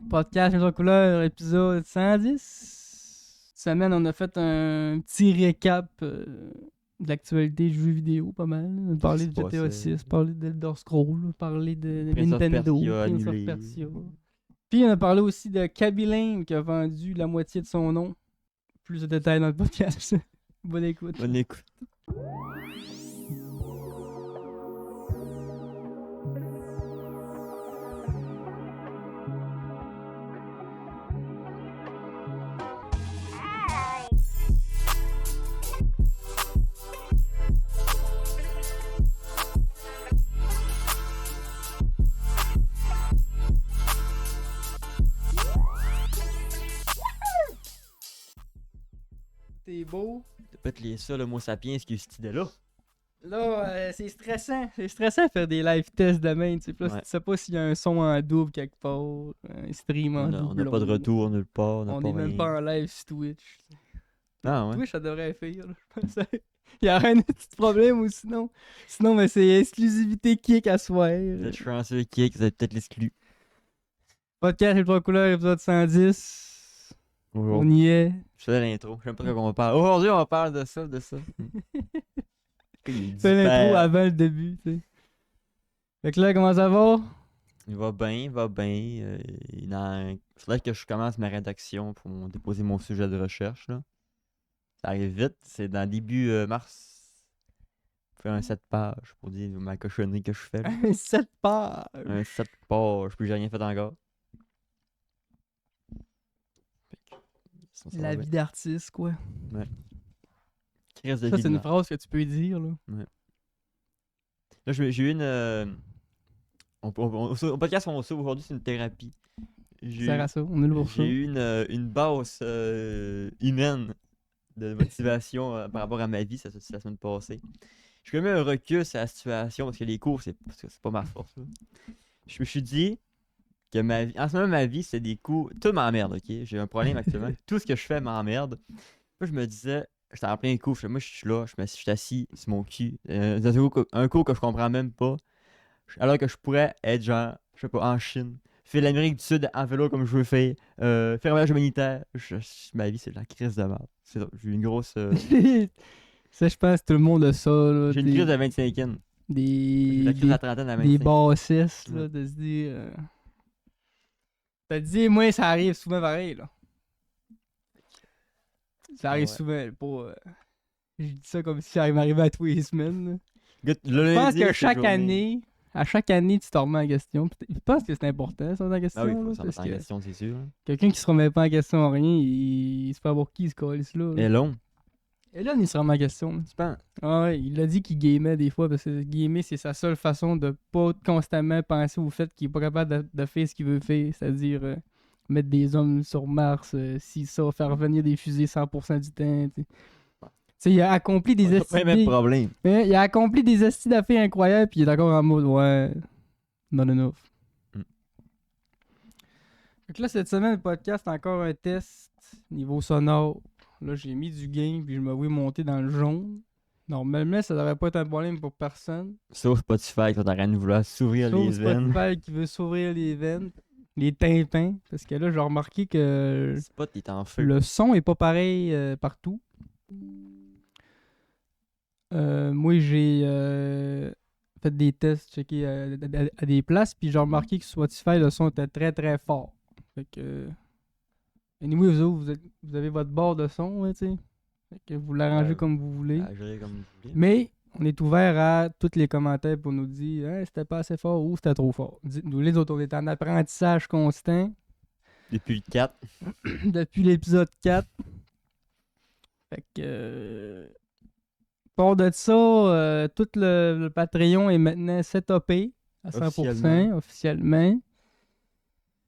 Podcast Jeux en couleur, épisode 110. Cette semaine, on a fait un petit récap de l'actualité du jeu vidéo, pas mal. On a parlé de GTA 6, parlé d'Elder Scrolls, parlé de Prince of Nintendo, Persia Prince of annulé. Persia. Puis on a parlé aussi de Kaby Lane qui a vendu la moitié de son nom. Plus de détails dans le podcast. Bonne écoute. Bonne écoute. T'es beau. T'as pas lié ça, le mot sapiens, qui est cette idée-là. Là, c'est stressant. C'est stressant de faire des live tests demain. Tu sais, là, Ouais. tu sais pas s'il y a un son en double quelque part, un stream en double. On n'a pas de retour nulle part. On n'a est pas même rien. pas en live sur Twitch. Ah ouais. Twitch, ça devrait faire, là, je pense. Il y aurait un petit problème ou sinon. Sinon, mais c'est exclusivité kick à soir. Vous êtes chanceux, Kick, vous êtes peut-être l'exclu. Podcast Les Trois Couleurs, épisode 110. On y est. Je fais l'intro. Je sais pas de quoi on parle. Aujourd'hui, on parle de ça, de ça. Fais l'intro avant le début, tu sais. Fait que là, comment ça va? Il va bien, il va bien. Il faudrait que je commence ma rédaction pour déposer mon sujet de recherche, là. Ça arrive vite, c'est dans début mars. Faire un 7 pages pour dire ma cochonnerie que je fais, là. 7 pages. Un 7 pages, puis j'ai rien fait encore. Sinon, ça va La bien. vie d'artiste, quoi. Crise de Ça, vie c'est de une merde. phrase que tu peux dire, là. Là, j'ai eu une. Au podcast qu'on sauve aujourd'hui, c'est une thérapie. Ça sert à ça. On est là pour ça. J'ai eu une base humaine de motivation par rapport à ma vie, ça, la semaine passée. J'ai quand même un recul sur la situation parce que les cours, c'est pas ma force, là. Je me suis dit que ma vie, en ce moment, ma vie, c'est des cours. Tout m'emmerde, ok? J'ai un problème actuellement. Tout ce que je fais m'emmerde. Moi, je me disais, j'étais en plein cours. Moi, je suis là, je suis assis sur mon cul. Dans un cours que je comprends même pas. Alors que je pourrais être genre, je sais pas, en Chine. Faire l'Amérique du Sud en vélo comme je veux faire. Faire un voyage humanitaire. Ma vie, c'est de la crise de merde. C'est ça. J'ai une grosse. Ça, je pense que tout le monde a ça, là. J'ai une crise de 25e. J'ai la crise de la trentaine à 25. Des bassistes, là, Ouais. de se dire... T'as dit, moi, ça arrive souvent pareil, là. Ça arrive Ouais. souvent, pas... Je dis ça comme si ça m'arrivait à tous les semaines, là. Je Je pense que chaque année, à chaque année, tu te remets en question. Je pense que c'est important, ça, en question, Ah oui, il faut là, s'en parce mettre en que question, c'est sûr. quelqu'un qui se remet pas en question en rien, il se fait avoir qui, ce calice-là, là. Et long, Et là, il se remet en question, là. tu penses? Ah ouais, il a dit qu'il gamait des fois parce que gamer, c'est sa seule façon de pas constamment penser au fait qu'il est pas capable de faire ce qu'il veut faire, c'est-à-dire mettre des hommes sur Mars, si ça, faire revenir des fusées 100% du temps. Tu sais, il a accompli des C'est pas le même estis. problème. Il a accompli des estis d'affaires incroyables, puis il est encore en mode ouais, not enough. Mm. Fait que là, cette semaine, le podcast, c'est encore un test niveau sonore. Là, j'ai mis du gain, puis je me vois monter dans le jaune. Normalement, ça devrait pas être un problème pour personne. Sauf Spotify qui est en train de vouloir s'ouvrir Sauf les veines. Spotify qui veut s'ouvrir les veines, les tympans. Parce que là, j'ai remarqué que Spot est en feu. le son est pas pareil partout. Moi, j'ai fait des tests, checké à des places, puis j'ai remarqué que sur Spotify, le son était très très fort. Fait que. Anyway, vous avez votre barre de son, hein, tu sais. Fait que vous l'arrangez comme vous voulez. À gérer comme vous voulez. Mais on est ouvert à tous les commentaires pour nous dire hein, c'était pas assez fort ou c'était trop fort. Dites-nous, les autres, on est en apprentissage constant Depuis le 4. depuis l'épisode 4. Fait que. Pour de ça, tout le Patreon est maintenant setupé à 100% officiellement.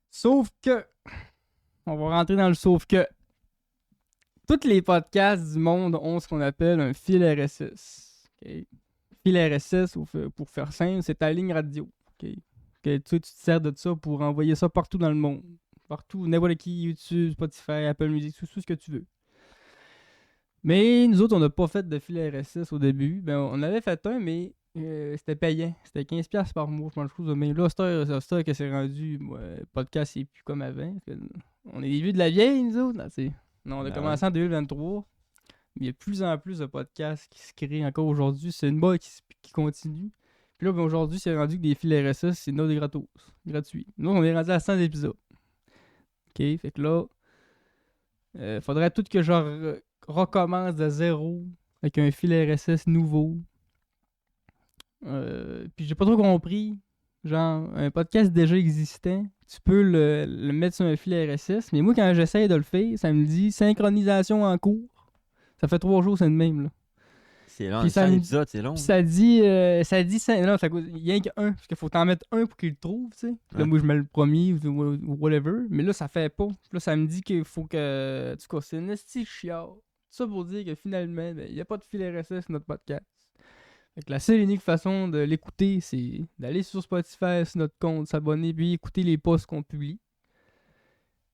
Sauf que. On va rentrer dans le sauf que. Tous les podcasts du monde ont ce qu'on appelle un fil RSS. Okay? Fil RSS, pour faire simple, c'est ta ligne radio. Okay? Que tu te sers de ça pour envoyer ça partout dans le monde. Partout, n'importe qui, YouTube, Spotify, Apple Music, tout ce que tu veux. Mais nous autres, on n'a pas fait de fil RSS au début. Ben, on avait fait un, mais C'était payant. C'était 15$ par mois, je pense. Mais là, c'est ça que c'est rendu. Moi, le podcast, c'est plus comme avant. On est des vieux de la vieille, nous autres. Non, on a commencé en 2023. Mais il y a de plus en plus de podcasts qui se créent encore aujourd'hui. C'est une mode qui continue. Puis là, aujourd'hui, c'est rendu que des fils RSS, c'est notre gratos. Gratuit. Nous, on est rendu à 100 épisodes. OK? Fait que là, faudrait tout que je recommence de zéro avec un fil RSS nouveau. Puis j'ai pas trop compris. Genre, un podcast déjà existant, tu peux le mettre sur un fil RSS. Mais moi, quand j'essaie de le faire, ça me dit synchronisation en cours. Ça fait 3 jours, c'est le même, là. C'est long, 100 épisodes, c'est long. Puis ça dit non, ça coûte rien qu'un, parce qu'il faut t'en mettre un pour qu'il le trouve, tu sais. Là, moi, je mets le premier ou whatever, mais là, ça fait pas. Puis là, ça me dit qu'il faut que... En tout cas, c'est une esti chiard. Ça pour dire que finalement, il n'y a pas de fil RSS sur notre podcast. Fait que la seule et unique façon de l'écouter, c'est d'aller sur Spotify, sur notre compte, s'abonner, puis écouter les posts qu'on publie.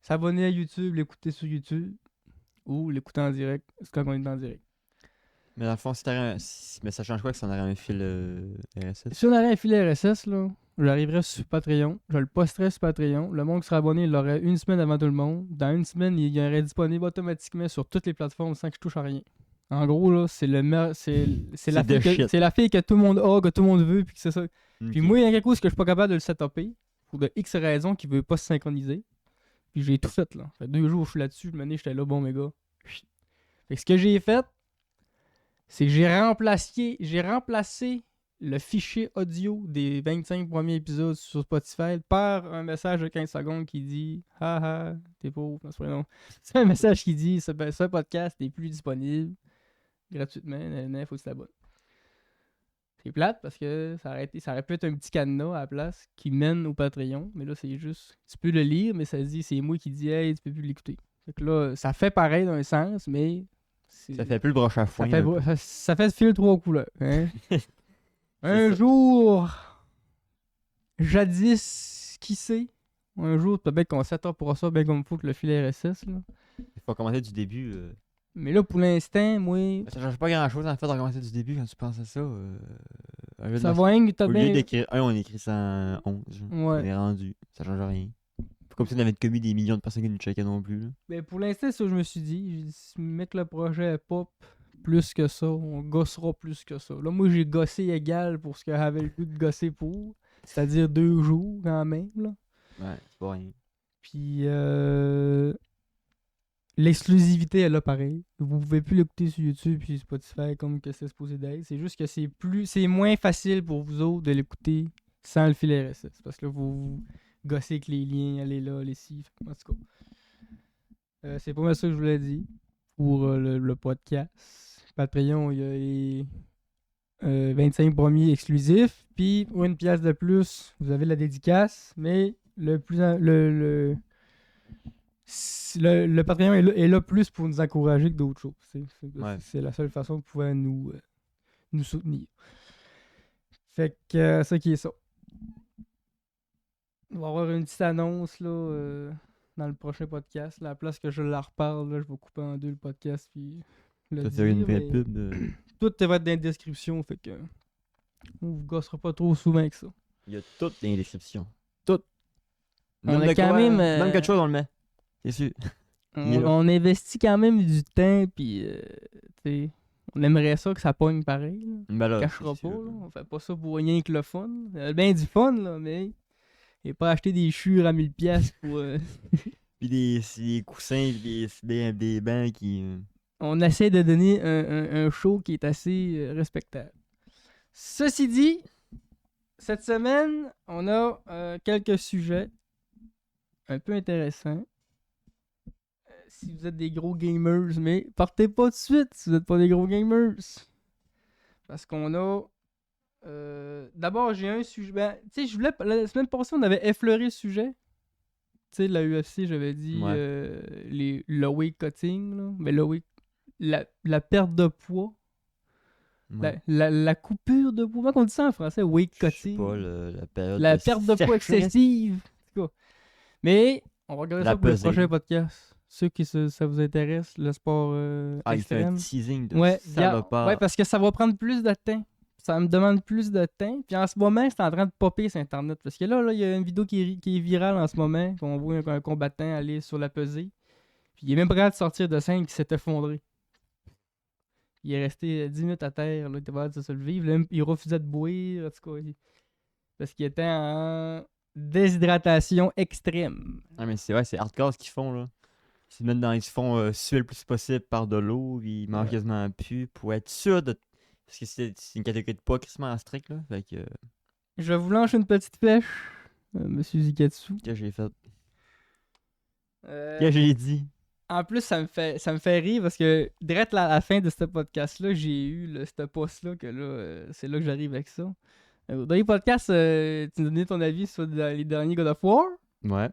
S'abonner à YouTube, l'écouter sur YouTube, ou l'écouter en direct, c'est quand on est en direct. Mais dans le fond, mais ça change quoi que si on aurait un fil RSS? Si on aurait un fil RSS, là, j'arriverais sur Patreon, je le posterais sur Patreon. Le monde qui serait abonné, il l'aurait une semaine avant tout le monde. Dans une semaine, il aurait disponible automatiquement sur toutes les plateformes sans que je touche à rien. En gros, là, c'est la fille que tout le monde a, que tout le monde veut, puis que c'est ça. Okay. Puis moi, il y a quelque chose que je suis pas capable de le setuper, pour de X raisons qui veut pas se synchroniser. Puis j'ai tout fait, là. Ça fait 2 jours que je suis là-dessus, je me dis, j'étais là, bon, mes gars. Fait que ce que j'ai fait, c'est que j'ai remplacé le fichier audio des 25 premiers épisodes sur Spotify par un message de 15 secondes qui dit « Haha, t'es pauvre. » C'est un message qui dit « Ce podcast n'est plus disponible gratuitement. Il faut que tu t'abonnes. » C'est plate parce que ça aurait pu être un petit cadenas à la place qui mène au Patreon. Mais là, c'est juste... Tu peux le lire, mais ça dit c'est moi qui dis « Hey, tu peux plus l'écouter. » Fait que là, ça fait pareil dans un sens, mais... Ça fait plus le broche à foin. Ça fait fil 3 couleurs. Hein? Un jour, jadis, qui sait? Un jour, peut-être qu'on s'attend ça bien comme il faut que le fil RSS. Là. Il faut commencer du début. Mais là, pour l'instant, moi... Ça change pas grand-chose en fait de recommencer du début quand tu penses à ça. Ça va, hein, au lieu d'écrire 1, on écrit 111. Ouais. On est rendu. Ça change rien. Comme si on avait commis des millions de personnes qui nous checkaient non plus. Là. Mais pour l'instant, c'est ça que je me suis dit. Mec, le projet pop plus que ça. On gossera plus que ça. Là, moi, j'ai gossé égal pour ce que j'avais le goût de gosser pour. C'est-à-dire 2 jours quand même. Là. Ouais, c'est pas rien. Puis, l'exclusivité, elle est là pareil. Vous pouvez plus l'écouter sur YouTube puis Spotify comme que c'est supposé d'être. C'est juste que c'est moins facile pour vous autres de l'écouter sans le fil RSS. Parce que vous gosser avec les liens, aller là, aller ci. En tout cas. C'est pas mal ça que je vous l'ai dit pour le podcast. Patreon, il y a les 25 premiers exclusifs. Puis pour une pièce de plus, vous avez la dédicace. Mais le Patreon est là plus pour nous encourager que d'autres choses. C'est la seule façon de pouvoir nous soutenir. Fait que ça qui est ça. Il va y avoir une petite annonce là, dans le prochain podcast. À la place que je la reparle, là, je vais couper en 2 le podcast. Puis ça fait une vraie pub. Tout va être dans la description. Fait que on vous gossera pas trop souvent que ça. Il y a tout dans la description. Tout. On a quand même. Même quelque chose, on le met. C'est sûr. On investit quand même du temps. Puis, on aimerait ça que ça pogne pareil. Ben là, on cachera pas. Là. On fait pas ça pour rien que le fun. Ben du fun, là, mais. Et pas acheter des chures à 1000$ pour... Puis des coussins, des bancs qui... On essaie de donner un show qui est assez respectable. Ceci dit, cette semaine, on a quelques sujets un peu intéressants. Si vous êtes des gros gamers, mais partez pas tout de suite si vous n'êtes pas des gros gamers. Parce qu'on a... d'abord, j'ai un sujet. Ben, tu sais, la semaine passée, on avait effleuré le sujet. Tu sais, la UFC, j'avais dit le weight cutting, là. Mais la perte de poids. Ouais. La coupure de poids. Comment on dit ça en français? Weight cutting. Je sais pas, la perte de poids excessive. En tout cas. Mais, on va regarder ça pour le prochain podcast. Ceux qui ça vous intéresse, le sport extrême. Il fait un teasing de ça va pas. Ouais, parce que ça va prendre plus de temps. ça me demande plus de temps. Puis en ce moment, c'est en train de popper sur Internet. Parce que là, il y a une vidéo qui est virale en ce moment, qu'on voit un combattant aller sur la pesée. Puis il est même prêt à sortir de scène qui s'est effondré. Il est resté 10 minutes à terre, là, il était pas capable de se lever. Il refusait de boire, en tout cas. Parce qu'il était en déshydratation extrême. Ah, mais c'est vrai, c'est hardcore ce qu'ils font, là. Ils se font suer le plus possible par de l'eau, puis ils mangent quasiment plus pour être sûr de. Parce que c'est une catégorie de poids quasiment strict, là. Fait que. Je vous lance une petite flèche, Monsieur Zikatsu. Qu'est-ce que j'ai fait? Qu'est-ce que j'ai dit? En plus, ça me fait rire parce que direct à la fin de ce podcast-là, j'ai eu ce post-là que là, c'est là que j'arrive avec ça. Au dernier podcast, tu nous donnais ton avis sur les derniers God of War. Ouais.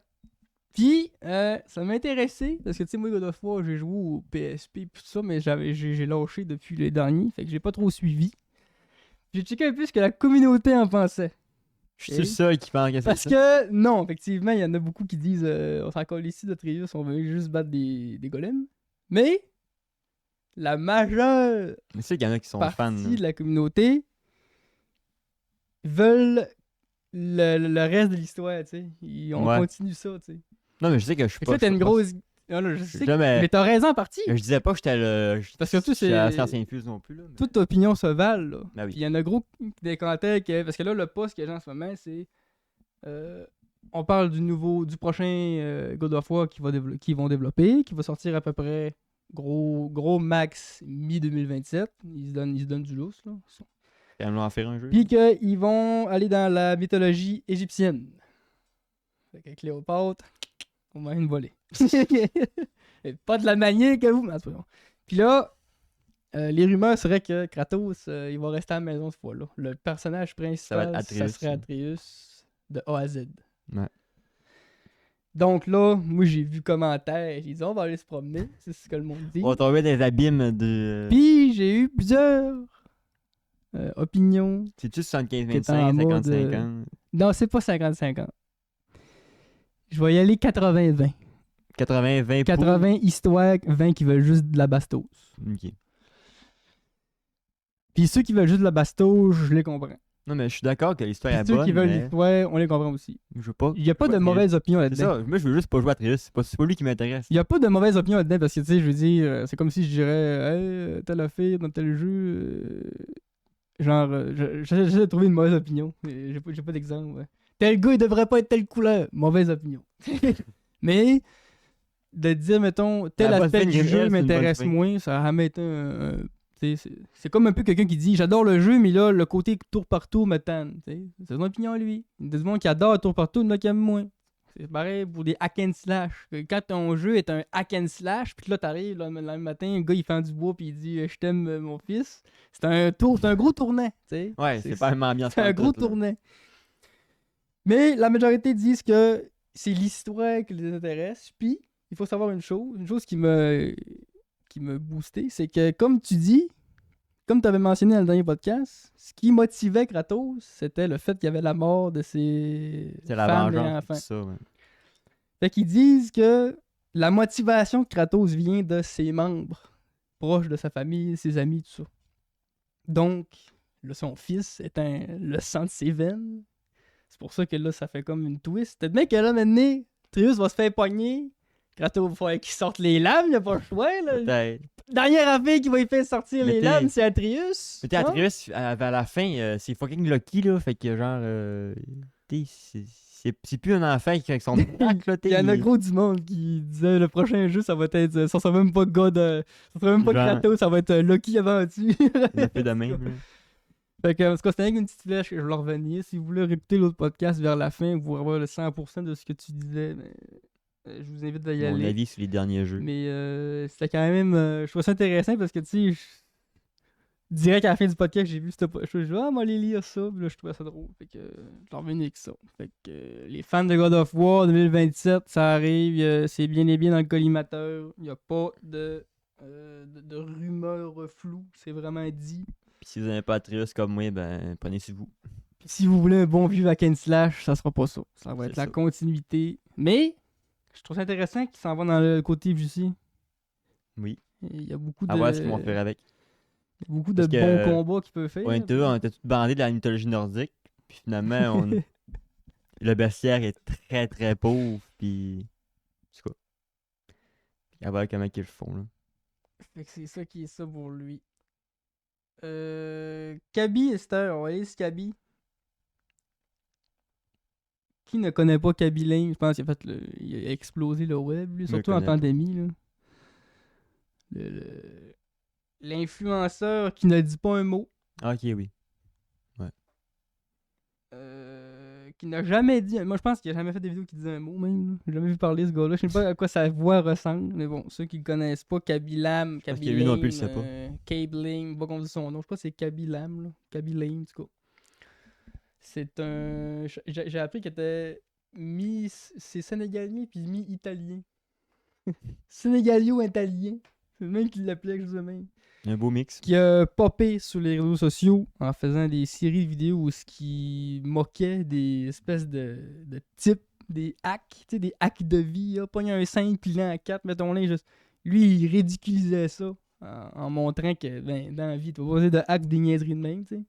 Puis, ça m'a intéressé parce que tu sais, moi, God of War, j'ai joué au PSP et tout ça, mais j'ai lâché depuis les derniers, fait que j'ai pas trop suivi. J'ai checké un peu ce que la communauté en pensait. Je suis le seul qui pense que c'est Parce ça. que, non, effectivement, il y en a beaucoup qui disent on s'en colle ici de Trius, on veut juste battre des golems. Mais, la majeure Mais c'est qu'il y en a qui sont fans. partie de la communauté veulent le reste de l'histoire, tu sais. On continue ça, tu sais. Non, mais je sais que je suis pas. Tu sais, t'as une grosse. Non, non, je sais. Jamais... Mais t'as raison en partie. Je disais pas que j'étais le. Parce que surtout, c'est. À Science Infuse non plus, là. Mais... Toute opinion se vale, là. Ben oui. Puis il y en a gros des commentaires que. Parce que là, le post qu'il y a en ce moment, c'est. On parle du prochain God of War qu'ils vont développer, qui va sortir à peu près gros max mi-2027. Ils se donnent du lousse, là. Quand même en faire un jeu. Puis qu'ils vont aller dans la mythologie égyptienne. Fait que Cléopâtre, on va une volée. Et pas de la manière que vous. Puis là, les rumeurs seraient que Kratos, il va rester à la maison cette fois-là. Le personnage principal, ça serait Atreus de A à Z. Ouais. Donc là, moi j'ai vu commentaires, j'ai dit on va aller se promener, c'est ce que le monde dit. On va tomber dans les abîmes de. Puis j'ai eu plusieurs opinions. C'est-tu 75-25, 50-50? Non, c'est pas 50-50. Je vais y aller 80-20. 80-20 80 histoires, 20 qui veulent juste de la bastos. Ok. Puis ceux qui veulent juste de la bastos, je les comprends. Non, mais je suis d'accord que l'histoire est Ceux bonne. qui veulent l'histoire, on les comprend aussi. Je veux pas. Il n'y a pas de mauvaise opinion C'est là-dedans. ça. Moi, je veux juste pas jouer à Atreus. C'est pas lui qui m'intéresse. Il n'y a pas de mauvaise opinion là-dedans parce que, tu sais, je veux dire, c'est comme si je dirais, hey, telle affaire dans tel jeu. J'essaie de trouver une mauvaise opinion. J'ai pas d'exemple. Ouais. Tel gars, il devrait pas être telle couleur. Mauvaise opinion. Mais de dire, mettons, tel aspect du jeu m'intéresse moins, ça va mettre c'est comme un peu quelqu'un qui dit j'adore le jeu, mais là, le côté tour par tour me tanne. C'est son opinion, lui. Il y a des gens qui adorent tour par tour, il y en a qui aiment moins. C'est pareil pour des hack and slash. Quand ton jeu est un hack and slash, puis là, t'arrives le même matin, un gars il fend du bois, puis il dit je t'aime, mon fils. C'est un gros tournant. T'sais. Ouais, c'est pas une ambiance. C'est un gros tournant. Mais la majorité disent que c'est l'histoire qui les intéresse. Puis, il faut savoir une chose qui me boostait, c'est que, comme tu dis, comme tu avais mentionné dans le dernier podcast, ce qui motivait Kratos, c'était le fait qu'il y avait la mort de ses femmes et enfants. Ça, ouais. Fait qu'ils disent que la motivation de Kratos vient de ses membres, proches de sa famille, ses amis, tout ça. Donc, là, son fils est le sang de ses veines. C'est pour ça que là, ça fait comme une twist. Peut-être bien que là, maintenant, Trius va se faire pogner. Kratos va falloir qu'il sorte les lames, il a pas le choix. Là. Peut-être. Dernière affaire qui va y faire sortir les lames, c'est Atreus. Mais Atreus, à la fin, c'est fucking Lucky, là. Fait que genre. C'est plus un enfant qui avec son pack, là. Il y en a gros du monde qui disait le prochain jeu, ça va être. Ça sera même pas God. Ça sera même pas genre... Kratos, ça va être Lucky aventure. Ça fait de même, là. Fait que, en tout cas, c'était une petite flèche que je voulais revenir. Si vous voulez réécouter l'autre podcast vers la fin, vous pourrez avoir le 100% de ce que tu disais. Mais, je vous invite à y aller. Mon avis sur les derniers jeux. Mais c'était quand même. Je trouve ça intéressant parce que, tu sais, direct à la fin du podcast, j'ai vu cette je dis, ah, moi, aller lire ça. Puis là, je trouvais ça drôle. Fait que j'en revenais avec ça. Fait que les fans de God of War 2027, ça arrive. C'est bien et bien dans le collimateur. Il n'y a pas de rumeurs floues. C'est vraiment dit. Puis si vous n'avez pas Atreus comme moi, ben prenez sur vous. Puis si vous voulez un bon vieux hack and slash, ça sera pas ça. Ça va être la continuité. Mais je trouve ça intéressant qu'ils s'en vont dans le côté VC. Oui. Il y a beaucoup de. À voir ce qu'ils vont faire avec. Beaucoup de Parce que, bons combats qu'il peut faire. on était tous bandés de la mythologie nordique. Puis finalement, le bestiaire est très très pauvre. Puis. En tout cas, à voir comment ils le font. Là. Fait que c'est ça qui est ça pour lui. Kaby Esther, on va aller sur Kaby. Qui ne connaît pas Kaby Lame? Je pense qu'il a explosé le web, lui, Je le surtout en connais pas. pandémie. Là. L'influenceur qui ne dit pas un mot. Ah, ok, oui. Qui n'a jamais dit. Moi, je pense qu'il a jamais fait des vidéos qui disaient un mot, même. J'ai jamais vu parler ce gars-là. Je sais pas à quoi sa voix ressemble. Mais bon, ceux qui le connaissent pas, Kaby Lam, Parce Kaby que lui non plus, il Lame, le sait pas. Cabling, pas qu'on dit son nom. Je sais pas si c'est Kaby Lam, là. Kaby Lame, en tout cas. C'est un. J'ai appris qu'il était c'est sénégalais puis mi-italien. Sénégalio-italien. C'est le même qui l'appelait, je sais même. Un beau mix. Qui a popé sur les réseaux sociaux en faisant des séries de vidéos où ce qui moquait des espèces de types, des hacks, tu sais, des hacks de vie. Pogner un 5 puis l'an à 4, mettons là, juste. Lui, il ridiculisait ça en montrant que ben, dans la vie, tu vas pas poser de hacks des niaiseries de même, tu sais.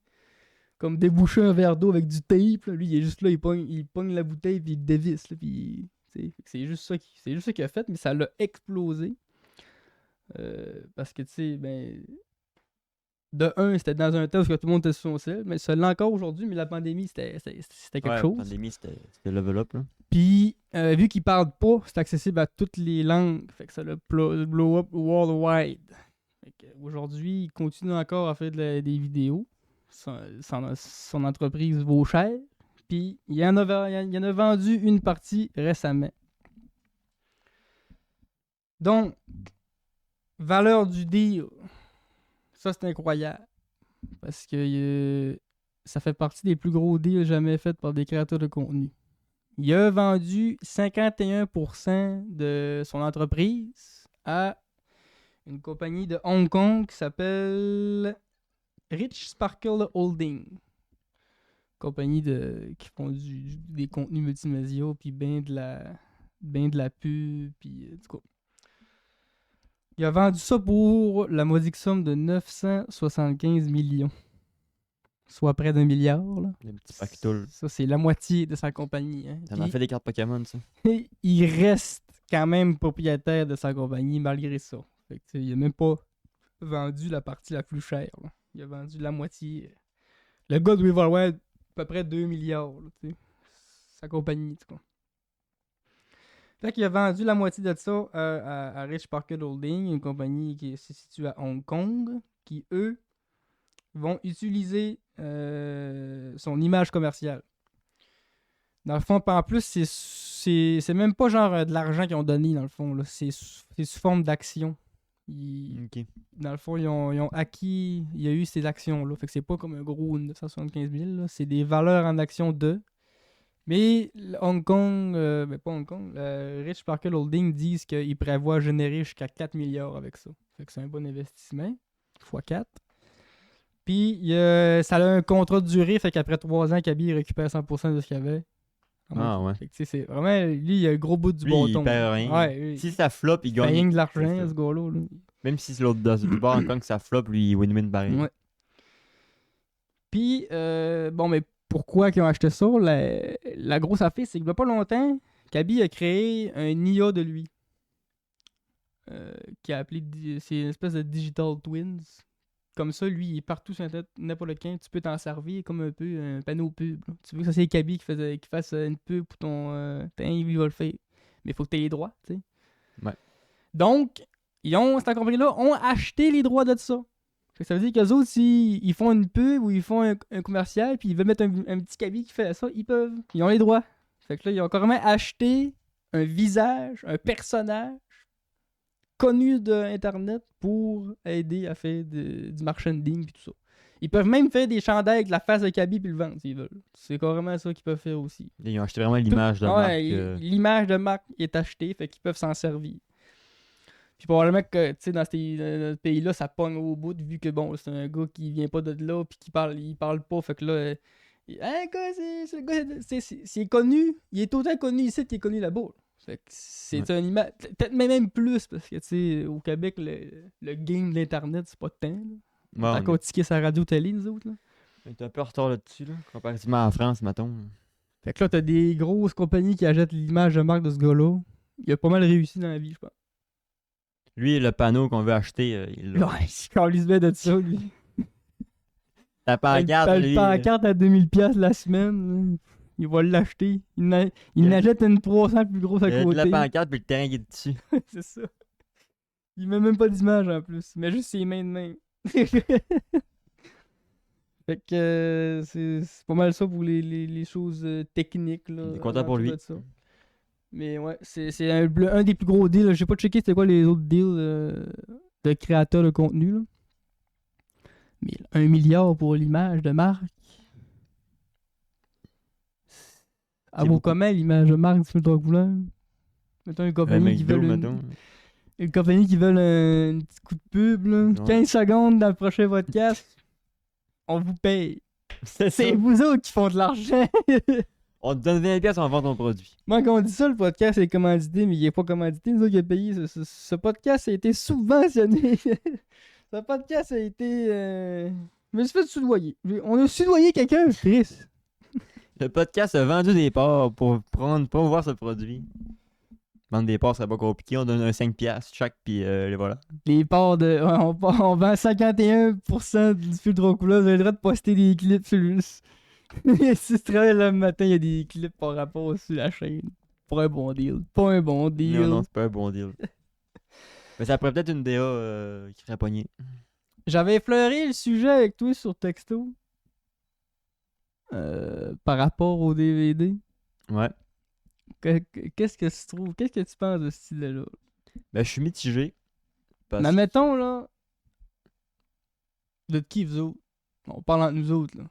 Comme déboucher un verre d'eau avec du tape, là. Lui, il est juste là, il pogne la bouteille puis il dévisse, là, puis, c'est juste ça qu'il a fait, mais ça l'a explosé. Parce que, tu sais, ben. De un, c'était dans un temps où tout le monde était sur son sel, mais ça l'est encore aujourd'hui, mais la pandémie, c'était quelque chose. La pandémie, c'était level up. Là. Puis, vu qu'il parle pas, c'est accessible à toutes les langues. Fait que ça l'a blow up worldwide. Aujourd'hui, il continue encore à faire des vidéos. Son entreprise vaut cher. Puis, il en a vendu une partie récemment. Donc, valeur du deal. Ça, c'est incroyable. Parce que ça fait partie des plus gros deals jamais faits par des créateurs de contenu. Il a vendu 51% de son entreprise à une compagnie de Hong Kong qui s'appelle Rich Sparkle Holding. Compagnie qui font des contenus multimédia, puis ben de la pub, puis du coup. Il a vendu ça pour la modique somme de 975 millions. Soit près d'1 milliard. Là. Le petit pactole. Ça, c'est la moitié de sa compagnie. Hein. Ça m'a fait des cartes Pokémon, ça. Il reste quand même propriétaire de sa compagnie malgré ça. Fait que, il a même pas vendu la partie la plus chère. Là. Il a vendu la moitié. Le gars doit valoir à peu près 2 milliards. Là, sa compagnie, tu vois. Fait qu'il a vendu la moitié de ça à Rich Parker Holding, une compagnie qui se situe à Hong Kong, qui, eux, vont utiliser son image commerciale. Dans le fond, en plus, c'est même pas genre de l'argent qu'ils ont donné, dans le fond. Là. C'est sous forme d'action. Ok. Dans le fond, ils ont acquis, il y a eu ces actions-là. Fait que c'est pas comme un gros 975 000. Là. C'est des valeurs en action de. Mais Hong Kong, pas Hong Kong, Rich Parker Holding disent qu'ils prévoient générer jusqu'à 4 milliards avec ça. Fait que c'est un bon investissement. x4. Puis, ça a un contrat de durée, fait qu'après 3 ans, Kaby récupère 100% de ce qu'il y avait. Ouais. Fait que, c'est vraiment, lui, il a le gros bout du lui, bâton. il perd rien. Ouais, si ça flop, il fait gagne. rien de l'argent, ce gars-là. Là. Même si c'est l'autre du bord encore que ça flop, lui, il win-win pareil. Ouais. Puis, bon, mais pourquoi ils ont acheté ça? La grosse affaire, c'est qu'il n'y a pas longtemps, Kaby a créé un IA de lui. Qui a appelé. C'est une espèce de Digital Twins. Comme ça, lui, il est partout sur Internet, n'importe lequel. Tu peux t'en servir comme un peu un panneau pub. Là. Tu veux que ça, c'est Kaby qui fasse une pub pour ton. Il va le faire. Mais il faut que tu aies les droits, tu sais. Ouais. Donc, cette compagnie-là ont acheté les droits de ça. Fait que ça veut dire qu'eux autres, s'ils font une pub ou ils font un commercial, puis ils veulent mettre un petit Kaby qui fait ça, ils peuvent. Ils ont les droits. Fait que là, ils ont carrément acheté un visage, un personnage connu d'Internet pour aider à faire du marchanding et tout ça. Ils peuvent même faire des chandails avec la face de Kaby puis le vendre s'ils veulent. C'est carrément ça qu'ils peuvent faire aussi. Ils ont acheté vraiment l'image de marque. L'image de marque est achetée, fait qu'ils peuvent s'en servir. Puis probablement que, tu sais, dans ce pays-là, ça pogne au bout, vu que, bon, c'est un gars qui vient pas de là, puis il parle pas, fait que là, c'est connu, il est autant connu ici qu'il est connu là-bas. Fait que c'est un image, peut-être même plus, parce que, tu sais, au Québec, le game de l'Internet, c'est pas de temps, là. Ouais, À on cause de sa radio-télé, nous autres. Là. est un peu en retard là-dessus, là, comparativement en France, mettons. Fait que là, t'as des grosses compagnies qui achètent l'image de marque de ce gars-là. Il a pas mal réussi dans la vie, je pense. Lui, le panneau qu'on veut acheter, il l'a. Ouais, il se calisse bien de ça, lui. La pancarte, Le lui. pancarte à 2000$ la semaine, là, il va l'acheter. Il n'achète une 300 plus grosse à Il a la côté. pancarte puis le terrain qui est dessus. C'est ça. Il met même pas d'image en plus. Il met juste ses mains de main. Fait que c'est pas mal ça pour les choses techniques. Là, Il est content pour alentour lui. de ça. Mais ouais, c'est un des plus gros deals. Là. J'ai pas checké c'était quoi les autres deals de créateurs de contenu. Là. Mais 1 milliard pour l'image de marque. À vaut beaucoup. comment l'image de marque du film Dracula? Mettons une compagnie qui McDo, veut mettons. une compagnie qui veut un petit coup de pub. Là. Ouais. 15 secondes dans le prochain podcast. On vous paye. C'est vous autres qui font de l'argent. On te donne 20$, on vend ton produit. Moi, quand on dit ça, le podcast est commandité, mais il est pas commandité. Nous autres, il a payé. Ce podcast a été subventionné. Ce podcast a été. Je me suis fait soudoyer. On a soudoyé quelqu'un, Chris. Le podcast a vendu des parts pour promouvoir ce produit. Vendre des parts, c'est pas compliqué. On donne un 5$ chaque, puis les voilà. Les parts de. Ouais, on vend 51% du fil Dracula. Vous avez le droit de poster des clips sur le. Si tu travailles le matin, il y a des clips par rapport sur la chaîne. Pour un bon deal. Pas un bon deal. Non, non, c'est pas un bon deal. Mais ça pourrait peut-être une DA qui ferait pogner. J'avais effleuré le sujet avec toi sur texto. Par rapport au DVD. Ouais. Qu'est-ce que tu trouves? Qu'est-ce que tu penses de ce style-là? Ben, je suis mitigé. Mais mettons, là. De qui vous autres? On parle entre nous autres, là.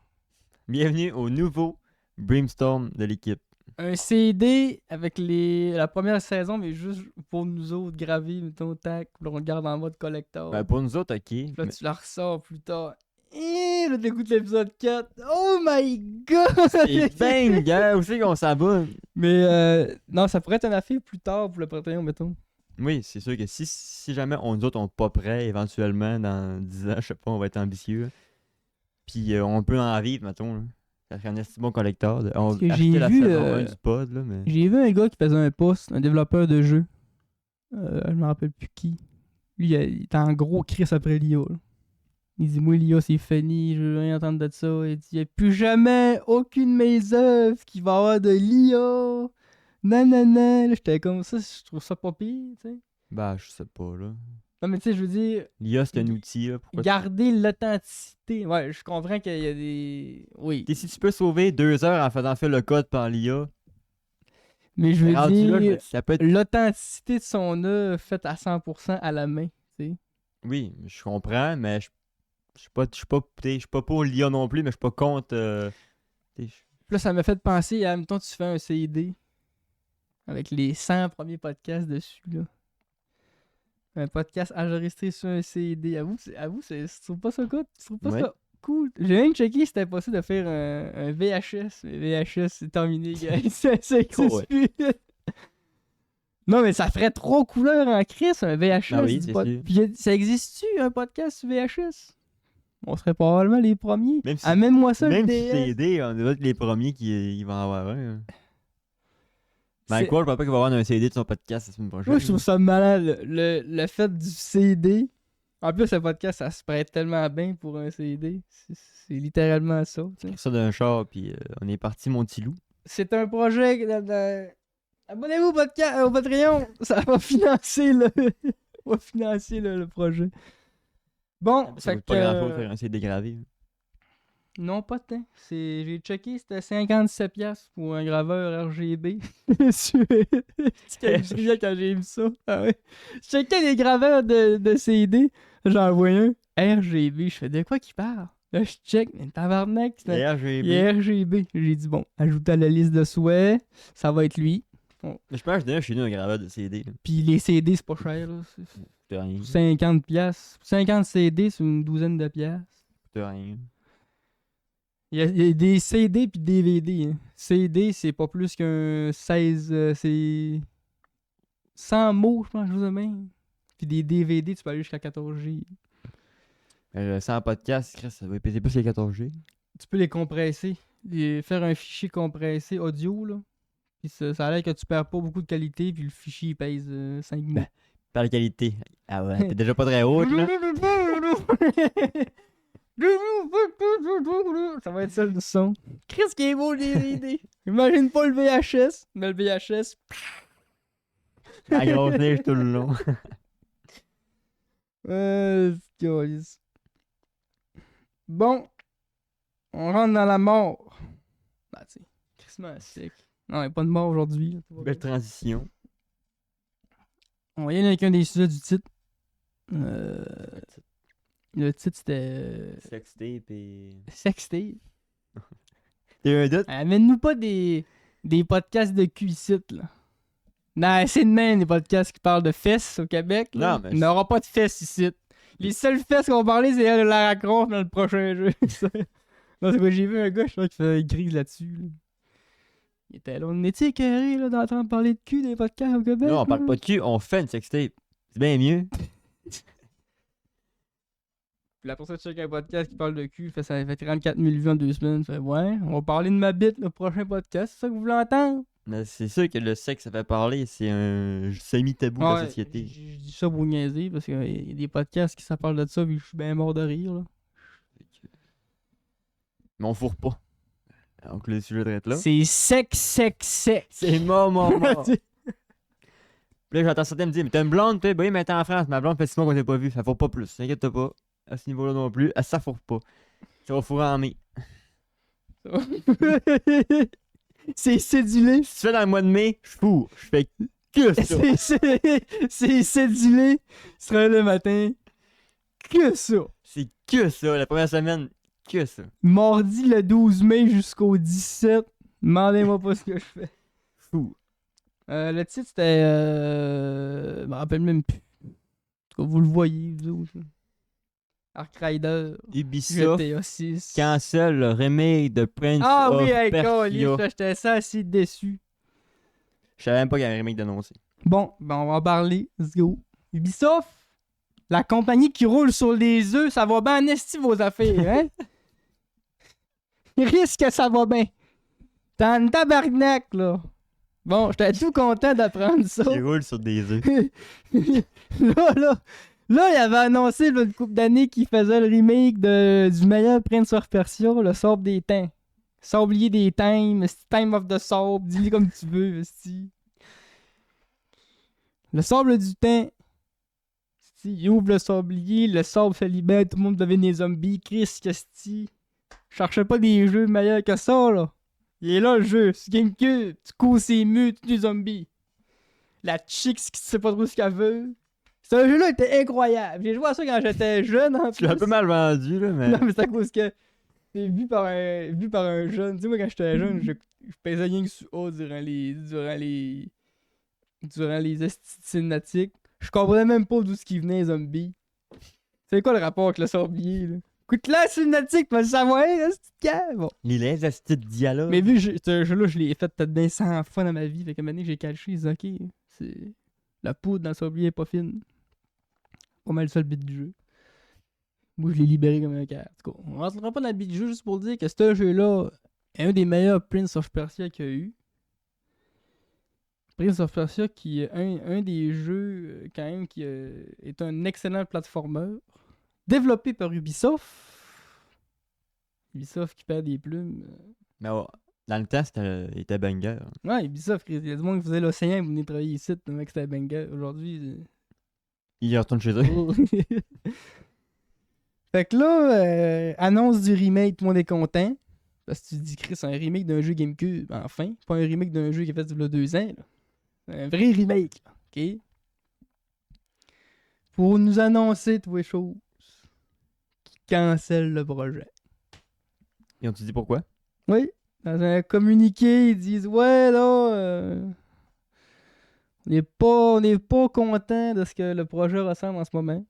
Bienvenue au nouveau Brainstorm de l'équipe. Un CD avec la première saison, mais juste pour nous autres, gravé, mettons, tac. Là, on le garde en mode collector. Ben, pour nous autres, ok. Puis là, mais tu la ressors plus tard. Et là, t'écoutes l'épisode 4. Oh my god! c'est bang, gars, où c'est qu'on s'abonne? Mais non, ça pourrait être une affaire plus tard pour le Patreon, mettons. Oui, c'est sûr que si jamais nous autres, on n'est pas prêts, éventuellement, dans 10 ans, je sais pas, on va être ambitieux. Puis on peut en vivre, mettons. Là. Ça serait un esti bon collector. On que va j'ai acheter la vu, saison 1 du pod, là, mais... J'ai vu un gars qui faisait un post, un développeur de jeu. Je me rappelle plus qui. Lui, il était en gros Chris après l'IA. Là. Il dit, moi, l'IA, c'est fini, je veux rien entendre de ça. Il dit, il n'y a plus jamais aucune de mes œuvres qui va avoir de l'IA. Nanana. Là, j'étais comme ça, je trouve ça pas pire, tu sais. Bah, je sais pas, là. Non, mais tu sais, je veux dire, L'IA, c'est un outil, là. Pourquoi garder l'authenticité. Ouais, je comprends qu'il y a des. Oui. si tu peux sauver 2 heures en faisant faire le code par l'IA, Mais je veux rendu là, dire, ça peut être... l'authenticité de son œuvre faite à 100% à la main, tu sais. Oui, je comprends, mais je suis pas pour l'IA non plus, mais je suis pas contre... Puis là, ça m'a fait penser à, mettons, tu fais un CD avec les 100 premiers podcasts dessus, là. Un podcast enregistré sur un CD. Avoue, tu trouves pas ça cool? Tu trouves pas Ouais. ça cool? J'ai même checké si c'était possible de faire un VHS. Mais VHS, c'est terminé, gars. Ça existe Ouais. plus. Non, mais ça ferait trop couleur en crise, un VHS. Ah oui, du c'est pod- sûr. Puis ça existe-tu, un podcast sur VHS? On serait probablement les premiers. Même si- Amène-moi ça, Même le si DS. CD, on doit être les premiers qui vont en avoir un. Hein. C'est- Ben quoi, je pense pas qu'il va avoir un CD de son podcast la semaine prochaine. Moi, je trouve ça malade, le fait du CD. En plus, le podcast, ça se prête tellement bien pour un CD. C'est littéralement ça. tu sais. Ça d'un char, puis on est parti, mon petit loup. C'est un projet. Abonnez-vous au podcast, au Patreon. Ça va financer le projet. Bon, Ça fait coûte pas grand chose que. faire un CD gravé. Non, pas tant. J'ai checké, c'était 57$ pour un graveur RGB. Je riais quand j'ai vu ça. Ah ouais. Je checkais les graveurs de CD. J'en envoyé un RGB. Je fais de quoi qu'il parle? Là, je check, mais tabarnak. Il est RGB. RGB. J'ai dit, bon, ajoute à la liste de souhaits. Ça va être lui. Mais je pense que je donnais chez nous un graveur de CD. Là. Puis les CD, c'est pas cher. Là. Coûte rien. 50$. 50 CD, c'est une douzaine de piastres. Coûte rien. Il y a des CD puis DVD. Hein. CD, c'est pas plus qu'un 16. C'est 100 mots, je pense, je vous même. Puis des DVD, tu peux aller jusqu'à 14 G. Sans podcast, Chris, ça va péter plus les 14G. Tu peux les compresser. Faire un fichier compressé audio, là. Puis ça a l'air que tu perds pas beaucoup de qualité, puis le fichier il pèse 5 mots. Par la qualité. Ah ouais, t'es déjà pas très haute, là. Ça va être ça le son. Qu'est-ce qui est beau l'idée? Imagine pas le VHS, mais le VHS. La grosse neige tout le long. Câlisse. Bon, on rentre dans la mort. Bah, tu sais, Christmas sec. Non, il n'y a pas de mort aujourd'hui. Belle transition. On va y aller avec un des sujets du titre. Le titre, c'était... Sextape et... Sextape. T'as eu un doute? Amène-nous pas des podcasts de cul ici, là. Non, c'est de même les podcasts qui parlent de fesses au Québec. Là. Non, mais il n'y aura pas de fesses ici. Les seules fesses qu'on va parler, c'est elle de Lara Croft dans le prochain jeu. Non, c'est quoi, j'ai vu un gars, je crois, qui fait une crise là-dessus. Là. Il était là, on était écœurés là, d'entendre parler de cul des podcasts au Québec. Non, on parle là. pas de cul, on fait une sextape. C'est bien mieux. Puis la personne check un podcast qui parle de cul, ça fait 34 000 vues en 2 semaines. Fait ouais, on va parler de ma bite le prochain podcast, c'est ça que vous voulez entendre? Mais c'est sûr que le sexe, ça fait parler, c'est un semi-tabou de la Ouais, société. je dis ça pour niaiser parce qu'il y a des podcasts qui ça parle de ça, puis je suis bien mort de rire. Là. Mais on fourre pas. Donc le sujet de être là. C'est sec. C'est mort. Puis là, j'entends certains me dire, mais t'as une blonde, toi, bah oui, mais t'es en France, ma blonde fait 6 mois qu'on t'a pas vu, ça fourre pas plus, t'inquiète pas. À ce niveau-là non plus, ça fourre pas. Ça va fourrer en mai. C'est cédulé. Si tu fais dans le mois de mai, je fourre. Je fais que ça. C'est cédulé. Il sera le matin. Que ça. C'est que ça, la première semaine, que ça. Mardi le 12 mai jusqu'au 17. Demandez-moi pas ce que je fais. Fou. Le titre c'était. Je me rappelle même plus. En tout cas, vous le voyez, vous autres. Arc Rider. Ubisoft GTA 6. cancel le remake de Prince Ah of oui, hey, Persia. j'étais ça assez déçu. Je savais même pas qu'il y avait un remake d'annoncer. Bon, ben on va en parler. Let's go. Ubisoft, la compagnie qui roule sur les œufs, ça va bien en esti vos affaires, hein? Il risque que ça va bien. T'es en tabarnak, là. Bon, j'étais tout content d'apprendre ça. Qui roule sur des œufs. Là, il avait annoncé là, une couple d'années qu'il faisait le remake du meilleur Prince of Persia, le Sable des Temps. Sablier des Times, Time of the Sable, dis-le comme tu veux, esti. Le sable du temps. Esti, il ouvre le sablier, le sable se libère, tout le monde devient des zombies. Chris, esti. Je cherchais pas des jeux meilleurs que ça, là. Il est là le jeu, c'est GameCube, tu causes ses murs, tous les zombies. La chick qui sait pas trop ce qu'elle veut. Ce jeu-là était incroyable. J'ai joué à ça quand j'étais jeune en Tu l'as un peu mal vendu, là, mais. Non, mais c'est à cause que c'est vu par un jeune. Tu sais, moi, quand j'étais jeune, je pesais rien que sur A durant les estis cinématiques. Je comprenais même pas d'où ce qui venait, les zombies. C'est quoi le rapport avec le sablier, là? Écoute, la cinématique, tu vas le savoir, là, c'est ce bon. Les astuces de dialogue. Mais vu que ce jeu-là, je l'ai fait peut-être bien 100 fois dans ma vie, fait qu'à un moment donné, j'ai calché, j'ai dit, ok, c'est. La poudre dans le sablier est pas fine. Pas mal le seul bit du jeu. Moi, je l'ai libéré comme un cœur. En tout cas, on rentrera pas dans le bit du jeu juste pour dire que ce jeu-là est un des meilleurs Prince of Persia qu'il y a eu. Prince of Persia qui est un des jeux quand même qui est un excellent platformer. Développé par Ubisoft. Ubisoft qui perd des plumes. Mais ouais, dans le temps, il était banger. Ouais, Ubisoft, il y a du monde qui faisait l'océan et vous venez travailler ici, le mec c'était banger. Aujourd'hui, Il retourne chez eux. Fait que là, annonce du remake, tout le monde est content. Parce que tu te dis, Chris, c'est un remake d'un jeu GameCube, enfin. Pas un remake d'un jeu qui a fait il y a 2 ans. Là. Un vrai remake, là. OK? Pour nous annoncer toutes les choses qui cancellent le projet. Et on te dit pourquoi? Oui, dans un communiqué, ils disent, ouais, là, on n'est pas content de ce que le projet ressemble en ce moment.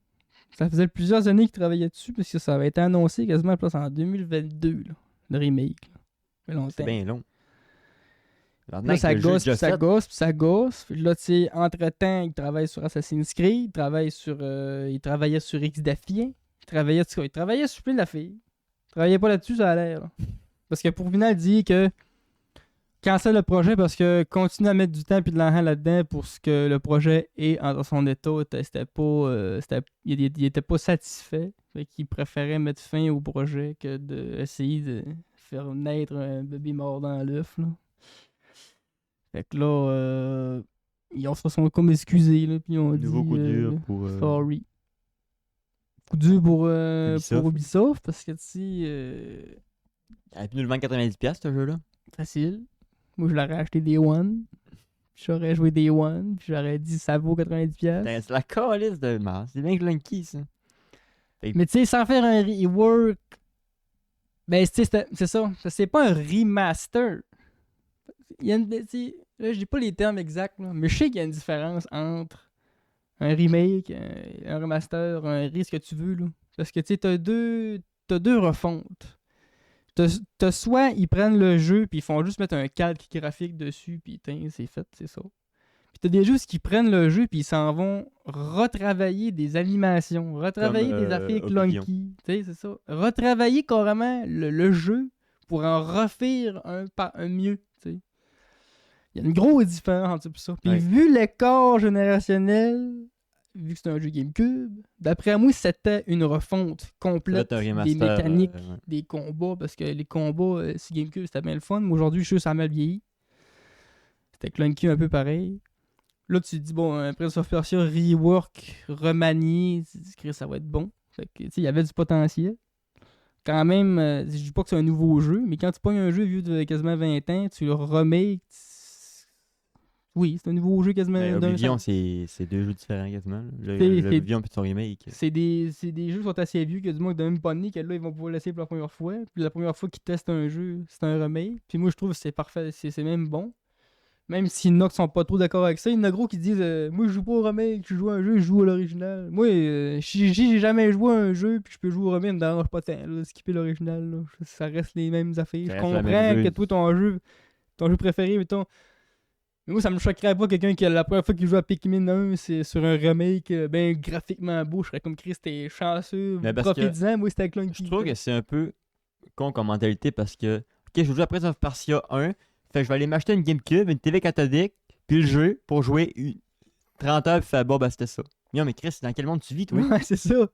Ça faisait plusieurs années qu'ils travaillaient dessus, parce que ça avait été annoncé quasiment en 2022, là, le remake. Là. Ça fait longtemps. C'est bien long. Là, ça gosse, puis ça gosse, puis ça gosse. Puis là, tu sais, entre-temps, ils travaillent sur Assassin's Creed, ils travaillaient sur X-Defiant. Il travaillait sur plein d'affaires. Il travaillait pas là-dessus, ça a l'air. Là. Parce que pour final dit que cancelle le projet parce que continue à mettre du temps et de l'argent là-dedans pour ce que le projet est dans son état. C'était pas, il était pas satisfait. Fait qu'il préférait mettre fin au projet que d'essayer de faire naître un bébé mort dans l'œuf. Là. Fait que là, ils se sont comme excusés. Là, puis ils ont Nouveau dit coup dur pour. sorry. Coup dur pour Ubisoft. Ubisoft parce que tu sais. Elle a pu nous le vendre 90$ ce jeu-là. Facile. Moi, je l'aurais acheté Day One. Puis j'aurais joué Day One. Puis j'aurais dit ça vaut 90$. C'est la calice de mars. C'est bien clunky, ça. Mais tu sais, sans faire un rework. Ben, tu sais, c'est ça. C'est pas un remaster. Il y a là, je dis pas les termes exacts, là, mais je sais qu'il y a une différence entre un remake, un remaster, un ce que tu veux. Là. Parce que tu sais, t'as deux refontes. T'as soit ils prennent le jeu puis ils font juste mettre un calque graphique dessus puis c'est fait, c'est ça. Puis t'as des jeux qui prennent le jeu puis ils s'en vont retravailler des animations, retravailler des affaires clunky, tu sais, c'est ça. Retravailler carrément le jeu pour en refaire un mieux, tu sais. Il y a une grosse différence entre ça. Puis vu l'écart générationnel, vu que c'est un jeu GameCube, d'après moi, c'était une refonte complète des mécaniques, des combats, parce que les combats, si GameCube, c'était bien le fun, mais aujourd'hui, je suis sûr que ça a mal vieilli. C'était clunky un peu pareil. Là, tu te dis, bon, Prince of Persia, rework, remanié, ça va être bon. Fait que, tu sais, il y avait du potentiel. Quand même, je dis pas que c'est un nouveau jeu, mais quand tu pognes un jeu vieux de quasiment 20 ans, tu le remakes. Oui, c'est un nouveau jeu quasiment. Oblivion, c'est deux jeux différents quasiment. Oblivion puis son remake. C'est des jeux qui sont assez vieux que du moins de même pas que là ils vont pouvoir laisser pour la première fois. Puis la première fois qu'ils testent un jeu, c'est un remake. Puis moi je trouve que c'est parfait, c'est même bon. Même s'il y en a qui sont pas trop d'accord avec ça, il y en a gros qui disent moi je joue pas au remake, je joue à un jeu, je joue à l'original. Moi, si j'ai jamais joué à un jeu puis je peux jouer au remake, ça me dérange pas tant. Là, skipper l'original, là. Ça reste les mêmes affaires. Je comprends que toi ton jeu préféré, mettons. Mais moi, ça me choquerait pas quelqu'un qui, la première fois qu'il joue à Pikmin 1, c'est sur un remake ben graphiquement beau. Je serais comme Chris, t'es chanceux, profites-en. Moi, c'était clunky. Je trouve que c'est un peu con comme mentalité parce que, ok, je joue à Prince of Persia 1, fait que je vais aller m'acheter une GameCube, une TV cathodique, puis le jeu pour jouer 30 heures, puis faire bon, bah c'était ça. Mais Chris, dans quel monde tu vis, toi? Ouais, c'est ça.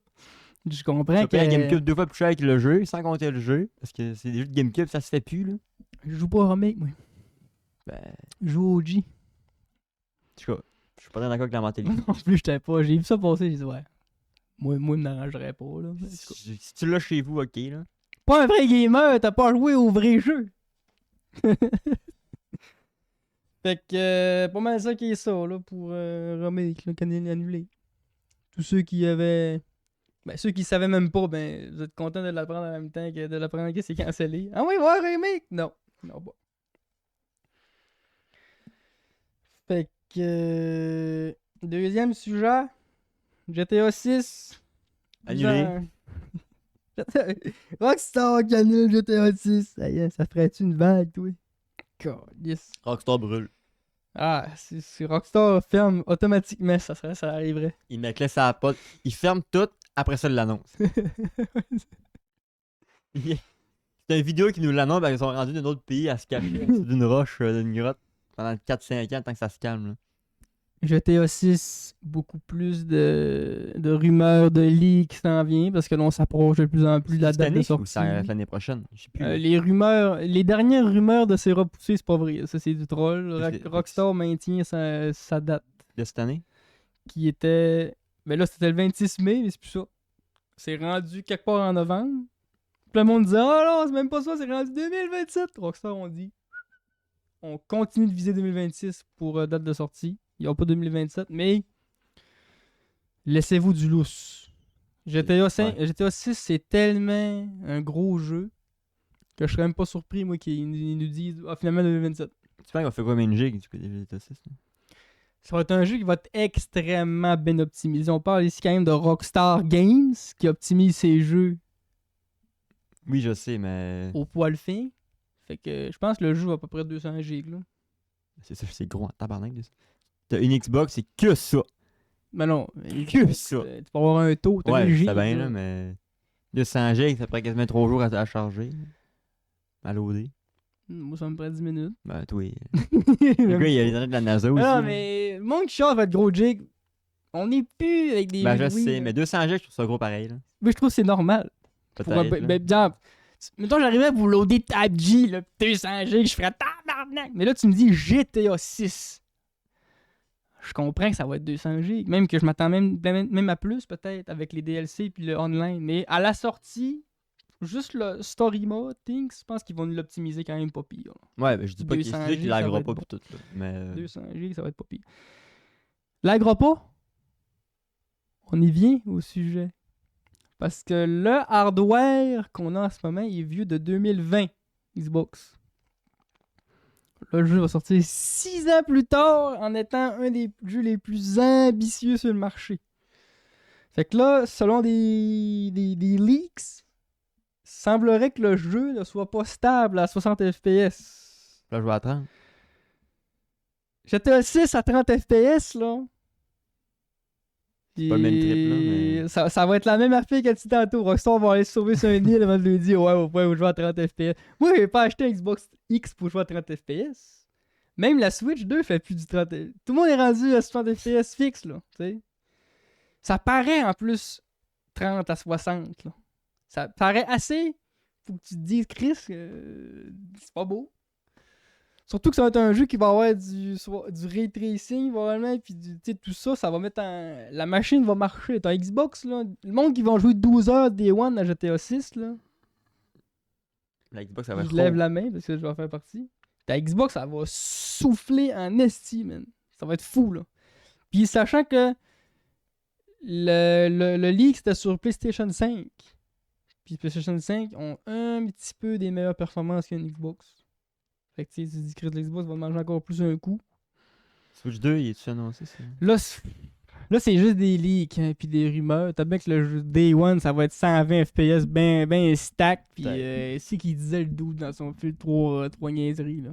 Je comprends que. Tu la GameCube 2 fois plus cher que le jeu, sans compter le jeu, parce que c'est des jeux de GameCube, ça se fait plus, là. Je joue pas au remake, moi. Je joue au OG. Je suis pas très d'accord avec la mentalité. Non plus, j'étais pas. J'ai vu ça passer, j'ai dit ouais. Moi, il me dérangerait pas, là. Si tu l'as chez vous, ok, là. Pas un vrai gamer, t'as pas joué au vrai jeu. Fait que, pas mal ça qui est ça, là, pour remake, là, annulé. Tous ceux qui avaient. Ben, ceux qui savaient même pas, ben, vous êtes contents de l'apprendre en même temps que de l'apprendre que c'est cancellé. Ah oui, voir remake? Non. Non, pas. Fait que. Deuxième sujet. GTA 6. Annulé. Rockstar qui annule GTA 6. Ça ferait-tu une vague, toi? God, yes. Rockstar brûle. Ah, si Rockstar ferme automatiquement, ça arriverait. Il met clé sur la pote. Il ferme tout, après ça, il l'annonce. C'est une vidéo qui nous l'annonce parce qu'ils sont rendus d'un autre pays à se cacher d'une roche, d'une grotte pendant 4-5 ans tant que ça se calme. Là. GTA 6, beaucoup plus de rumeurs, de leaks qui s'en vient parce que l'on s'approche de plus en plus de la date de sortie. Ou ça l'année prochaine? Je sais plus. Les dernières rumeurs de ces repoussés, c'est pas vrai. Ça, c'est du troll. Rockstar maintient sa date. De cette année? Qui était. Ben là, c'était le 26 mai, mais c'est plus ça. C'est rendu quelque part en novembre. Puis le monde disait oh non, c'est même pas ça, c'est rendu 2027. Rockstar, on dit on continue de viser 2026 pour date de sortie. Il n'y a pas 2027, mais laissez-vous du lousse. GTA 6, c'est tellement un gros jeu que je serais même pas surpris, moi, qu'ils nous disent finalement 2027. Tu penses qu'il va faire combien de gigs du coup des GTA 6? Ça va être un jeu qui va être extrêmement bien optimisé. On parle ici quand même de Rockstar Games qui optimise ses jeux. Oui, je sais, mais. Au poil fin. Fait que je pense que le jeu va à peu près 200 gigs. Là. C'est gros en tabarnak. T'as une Xbox, c'est que ça. Mais non, Que ça. tu peux avoir un taux, t'as Ouais, un c'est giga, bien, là, mais 200 gigs, ça prend quasiment 3 jours à charger. À loader. Moi, ça me prend 10 minutes. Ben, toi, le gars, il a les de la NASA aussi. Non, là. mais le monde qui chante votre gros jig, on n'est plus avec des Ben, je jouets, sais, là. mais 200 gigs, je trouve ça gros pareil. Là. Moi, je trouve que c'est normal. Peut-être. là. Ben, genre, mettons, j'arrivais à vous loader Type G, là, 200 gigs, je ferais tabarnak. Mais là, tu me dis GTA 6. Je comprends que ça va être 200 gigs. Même que je m'attends même à plus, peut-être, avec les DLC puis le online. Mais à la sortie, juste le story mode, things, je pense qu'ils vont nous l'optimiser quand même pas pire. Là. Ouais, ben, je dis pas qu'il 200 qu'il ça va laggera être pas bon. pis tout. Là, mais. 200 gigs, ça va être pas pire. Laggera pas? On y vient au sujet. Parce que le hardware qu'on a en ce moment, il est vieux de 2020, Xbox. Le jeu va sortir 6 ans plus tard en étant un des jeux les plus ambitieux sur le marché. Fait que là, selon des leaks, semblerait que le jeu ne soit pas stable à 60 FPS. Là, je vais attendre. GTA 6 à 30 FPS, là. C'est pas le même trip, là, mais. Ça va être la même affaire que tu tantôt. Rockstar va aller se sauver sur un île avant de lui dire ouais, vous pouvez jouer à 30 FPS. Moi, j'ai pas acheté un Xbox X pour jouer à 30 FPS. Même la Switch 2 fait plus du 30 FPS. Tout le monde est rendu à 60 FPS fixe, là. T'sais. Ça paraît en plus 30 à 60, là. Ça paraît assez. Faut que tu te dises, Chris, c'est pas beau. Surtout que ça va être un jeu qui va avoir du ray tracing, probablement, puis tout ça, ça va mettre en... La machine va marcher. T'as Xbox, là, le monde qui va jouer 12 heures Day One à GTA 6, là. La Xbox, ça va être Je lève trop. la main parce que je vais en faire partie. Ta Xbox, ça va souffler en esti, man. Ça va être fou, là. Puis sachant que le leak, c'était sur PlayStation 5. Puis PlayStation 5 ont un petit peu des meilleures performances qu'une Xbox. Fait que tu sais, tu dis que l'Xbox va manger encore plus un coup. Switch 2, il est-tu annoncé, ça? Là, c'est juste des leaks, hein, puis des rumeurs. T'as bien que le jeu Day One, ça va être 120 FPS, ben stack. Puis c'est qui disait le doute dans son fil 3 niaiseries, là.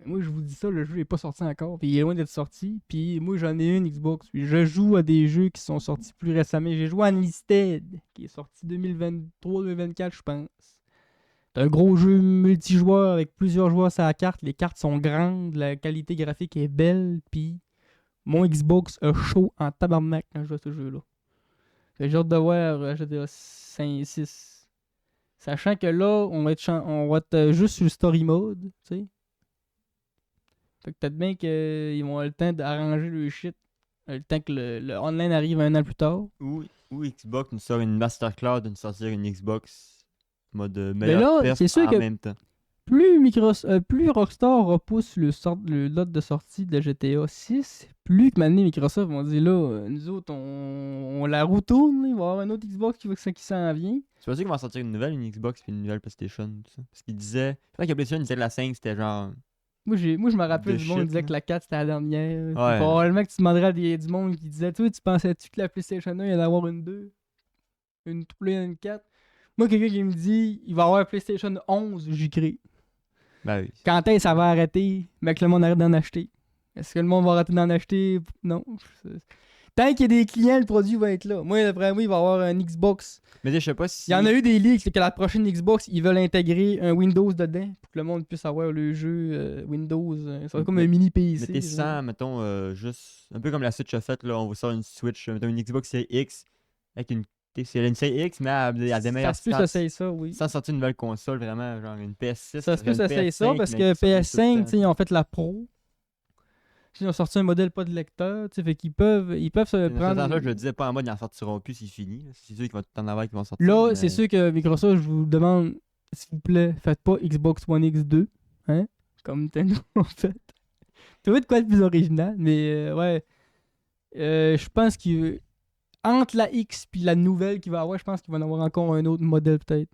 Moi, je vous dis ça, le jeu est pas sorti encore. Puis il est loin d'être sorti. Puis moi, j'en ai une Xbox. Puis je joue à des jeux qui sont sortis plus récemment. J'ai joué à Unlisted, qui est sorti 2023-2024, je pense. C'est un gros jeu multijoueur avec plusieurs joueurs sur la carte. Les cartes sont grandes, la qualité graphique est belle, puis mon Xbox a chaud en tabarnak quand je joue à ce jeu-là. J'ai hâte de voir GTA 5 6. Sachant que là, on va être juste sur le story mode, tu sais. Fait que peut-être bien qu'ils vont avoir le temps d'arranger le shit. Le temps que le online arrive un an plus tard. Ou Xbox nous sort une masterclass de nous sortir une Xbox mode là, meilleure perf c'est sûr en que- même temps. Plus Rockstar repousse le date de sortie de GTA 6, plus que maintenant Microsoft vont dire là, nous autres, on la roue tourne, là, il va y avoir un autre Xbox qui s'en vient. C'est pas sûr qu'ils vont sortir une Xbox puis une nouvelle PlayStation, tout ça. Parce qu'ils disaient. Peut-être que la PlayStation disait que la 5 c'était genre. Moi, je me rappelle De du monde qui shit, disait là. que la 4 c'était la dernière. Puis Ouais. probablement que tu demanderais à du monde qui disait toi, tu pensais-tu que la PlayStation 1 il allait avoir une 2, une 3, une 4? Moi, quelqu'un qui me dit il va y avoir un PlayStation 11, j'y crée. Ben oui. Quand est-ce que ça va arrêter, mais que le monde arrête d'en acheter? Est-ce que le monde va arrêter d'en acheter? Non. Tant qu'il y a des clients, le produit va être là. Moi, d'après moi, il va y avoir un Xbox. Mais je sais pas si. Il y en a eu des leaks, c'est que la prochaine Xbox, ils veulent intégrer un Windows dedans pour que le monde puisse avoir le jeu Windows. Ça va être comme un mini PC. Mettez genre. 100, mettons, juste. Un peu comme la Switch a fait, là. On vous sort une Switch, mettons une Xbox Series X avec une. C'est une Series X, mais à des meilleurs Ça se peut que ça essaye ça, oui. sans sortir une nouvelle console, vraiment, genre une PS6. Ça se peut que ça une essaye ça PS5, parce mais que qui sortait tout le PS5, temps. tu sais, ils ont fait la Pro. Ils ont sorti un modèle pas de lecteur, tu sais, fait qu'ils peuvent se Dans ce prendre. sens-là, je le disais pas en mode, ils en sortiront plus, c'est fini. là. C'est sûr qu'ils vont tout en avoir qui vont sortir. Là, mais- c'est sûr que Microsoft, je vous demande, s'il vous plaît, faites pas Xbox One X2, hein, comme Nintendo en fait. Trouvez de quoi être plus original, mais ouais. Je pense qu'il entre la X puis la nouvelle qu'il va avoir, je pense qu'il va en avoir encore un autre modèle peut-être.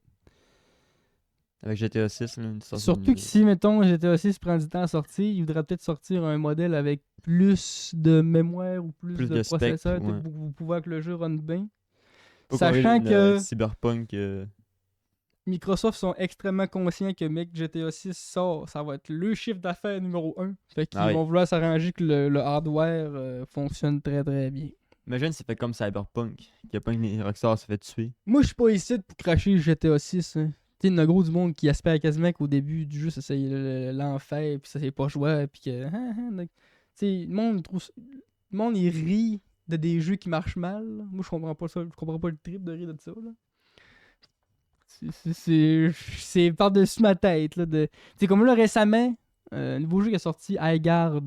Avec GTA 6, là, une sorte Surtout que si, mettons, GTA 6 prend du temps à sortir, il voudrait peut-être sortir un modèle avec plus de mémoire ou plus de de specs, processeur ouais. pour pouvoir que le jeu run bien. Pas Sachant comme que Cyberpunk. Microsoft sont extrêmement conscients que mec GTA 6 sort, ça va être le chiffre d'affaires numéro 1. Fait qu'ils Ah oui. vont vouloir s'arranger que le hardware fonctionne très très bien. Imagine, c'est fait comme Cyberpunk. Qu'il y a pas une Rockstar se fait tuer. Moi, je suis pas ici pour cracher GTA 6. Hein. Tu sais, il y en a gros du monde qui espère quasiment qu'au début du jeu, ça c'est l'enfer, puis ça c'est pas jouable, puis que. Tu sais, le monde trouve. Le monde, il rit de des jeux qui marchent mal. Là. Moi, je comprends pas ça. Je comprends pas le trip de rire de ça. Là. C'est par-dessus ma tête. Là, de... Tu sais, comme là, récemment, un nouveau jeu qui est sorti, Highguard.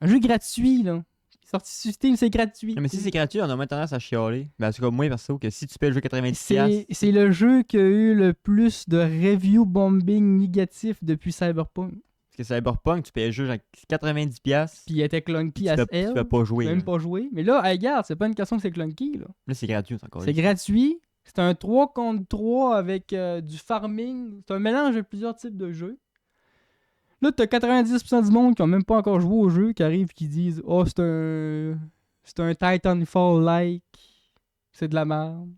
Un jeu gratuit, là. Sorti sur Steam, c'est gratuit. Mais si c'est gratuit, on a moins tendance à chialer. Ben, en tout cas, moi, perso, que si tu payes le jeu 90$. C'est le jeu qui a eu le plus de review bombing négatifs depuis Cyberpunk. Parce que Cyberpunk, tu payes le jeu genre 90$. Puis il était clunky tu as peux hell. pas jouer. Tu peux même pas jouer. Mais là, regarde, c'est pas une question que c'est clunky. Là, c'est gratuit, encore. C'est gratuit. C'est un 3 contre 3 avec du farming. C'est un mélange de plusieurs types de jeux. Là, t'as 90% du monde qui ont même pas encore joué au jeu qui arrivent et qui disent oh, c'est un Titanfall-like. C'est de la merde.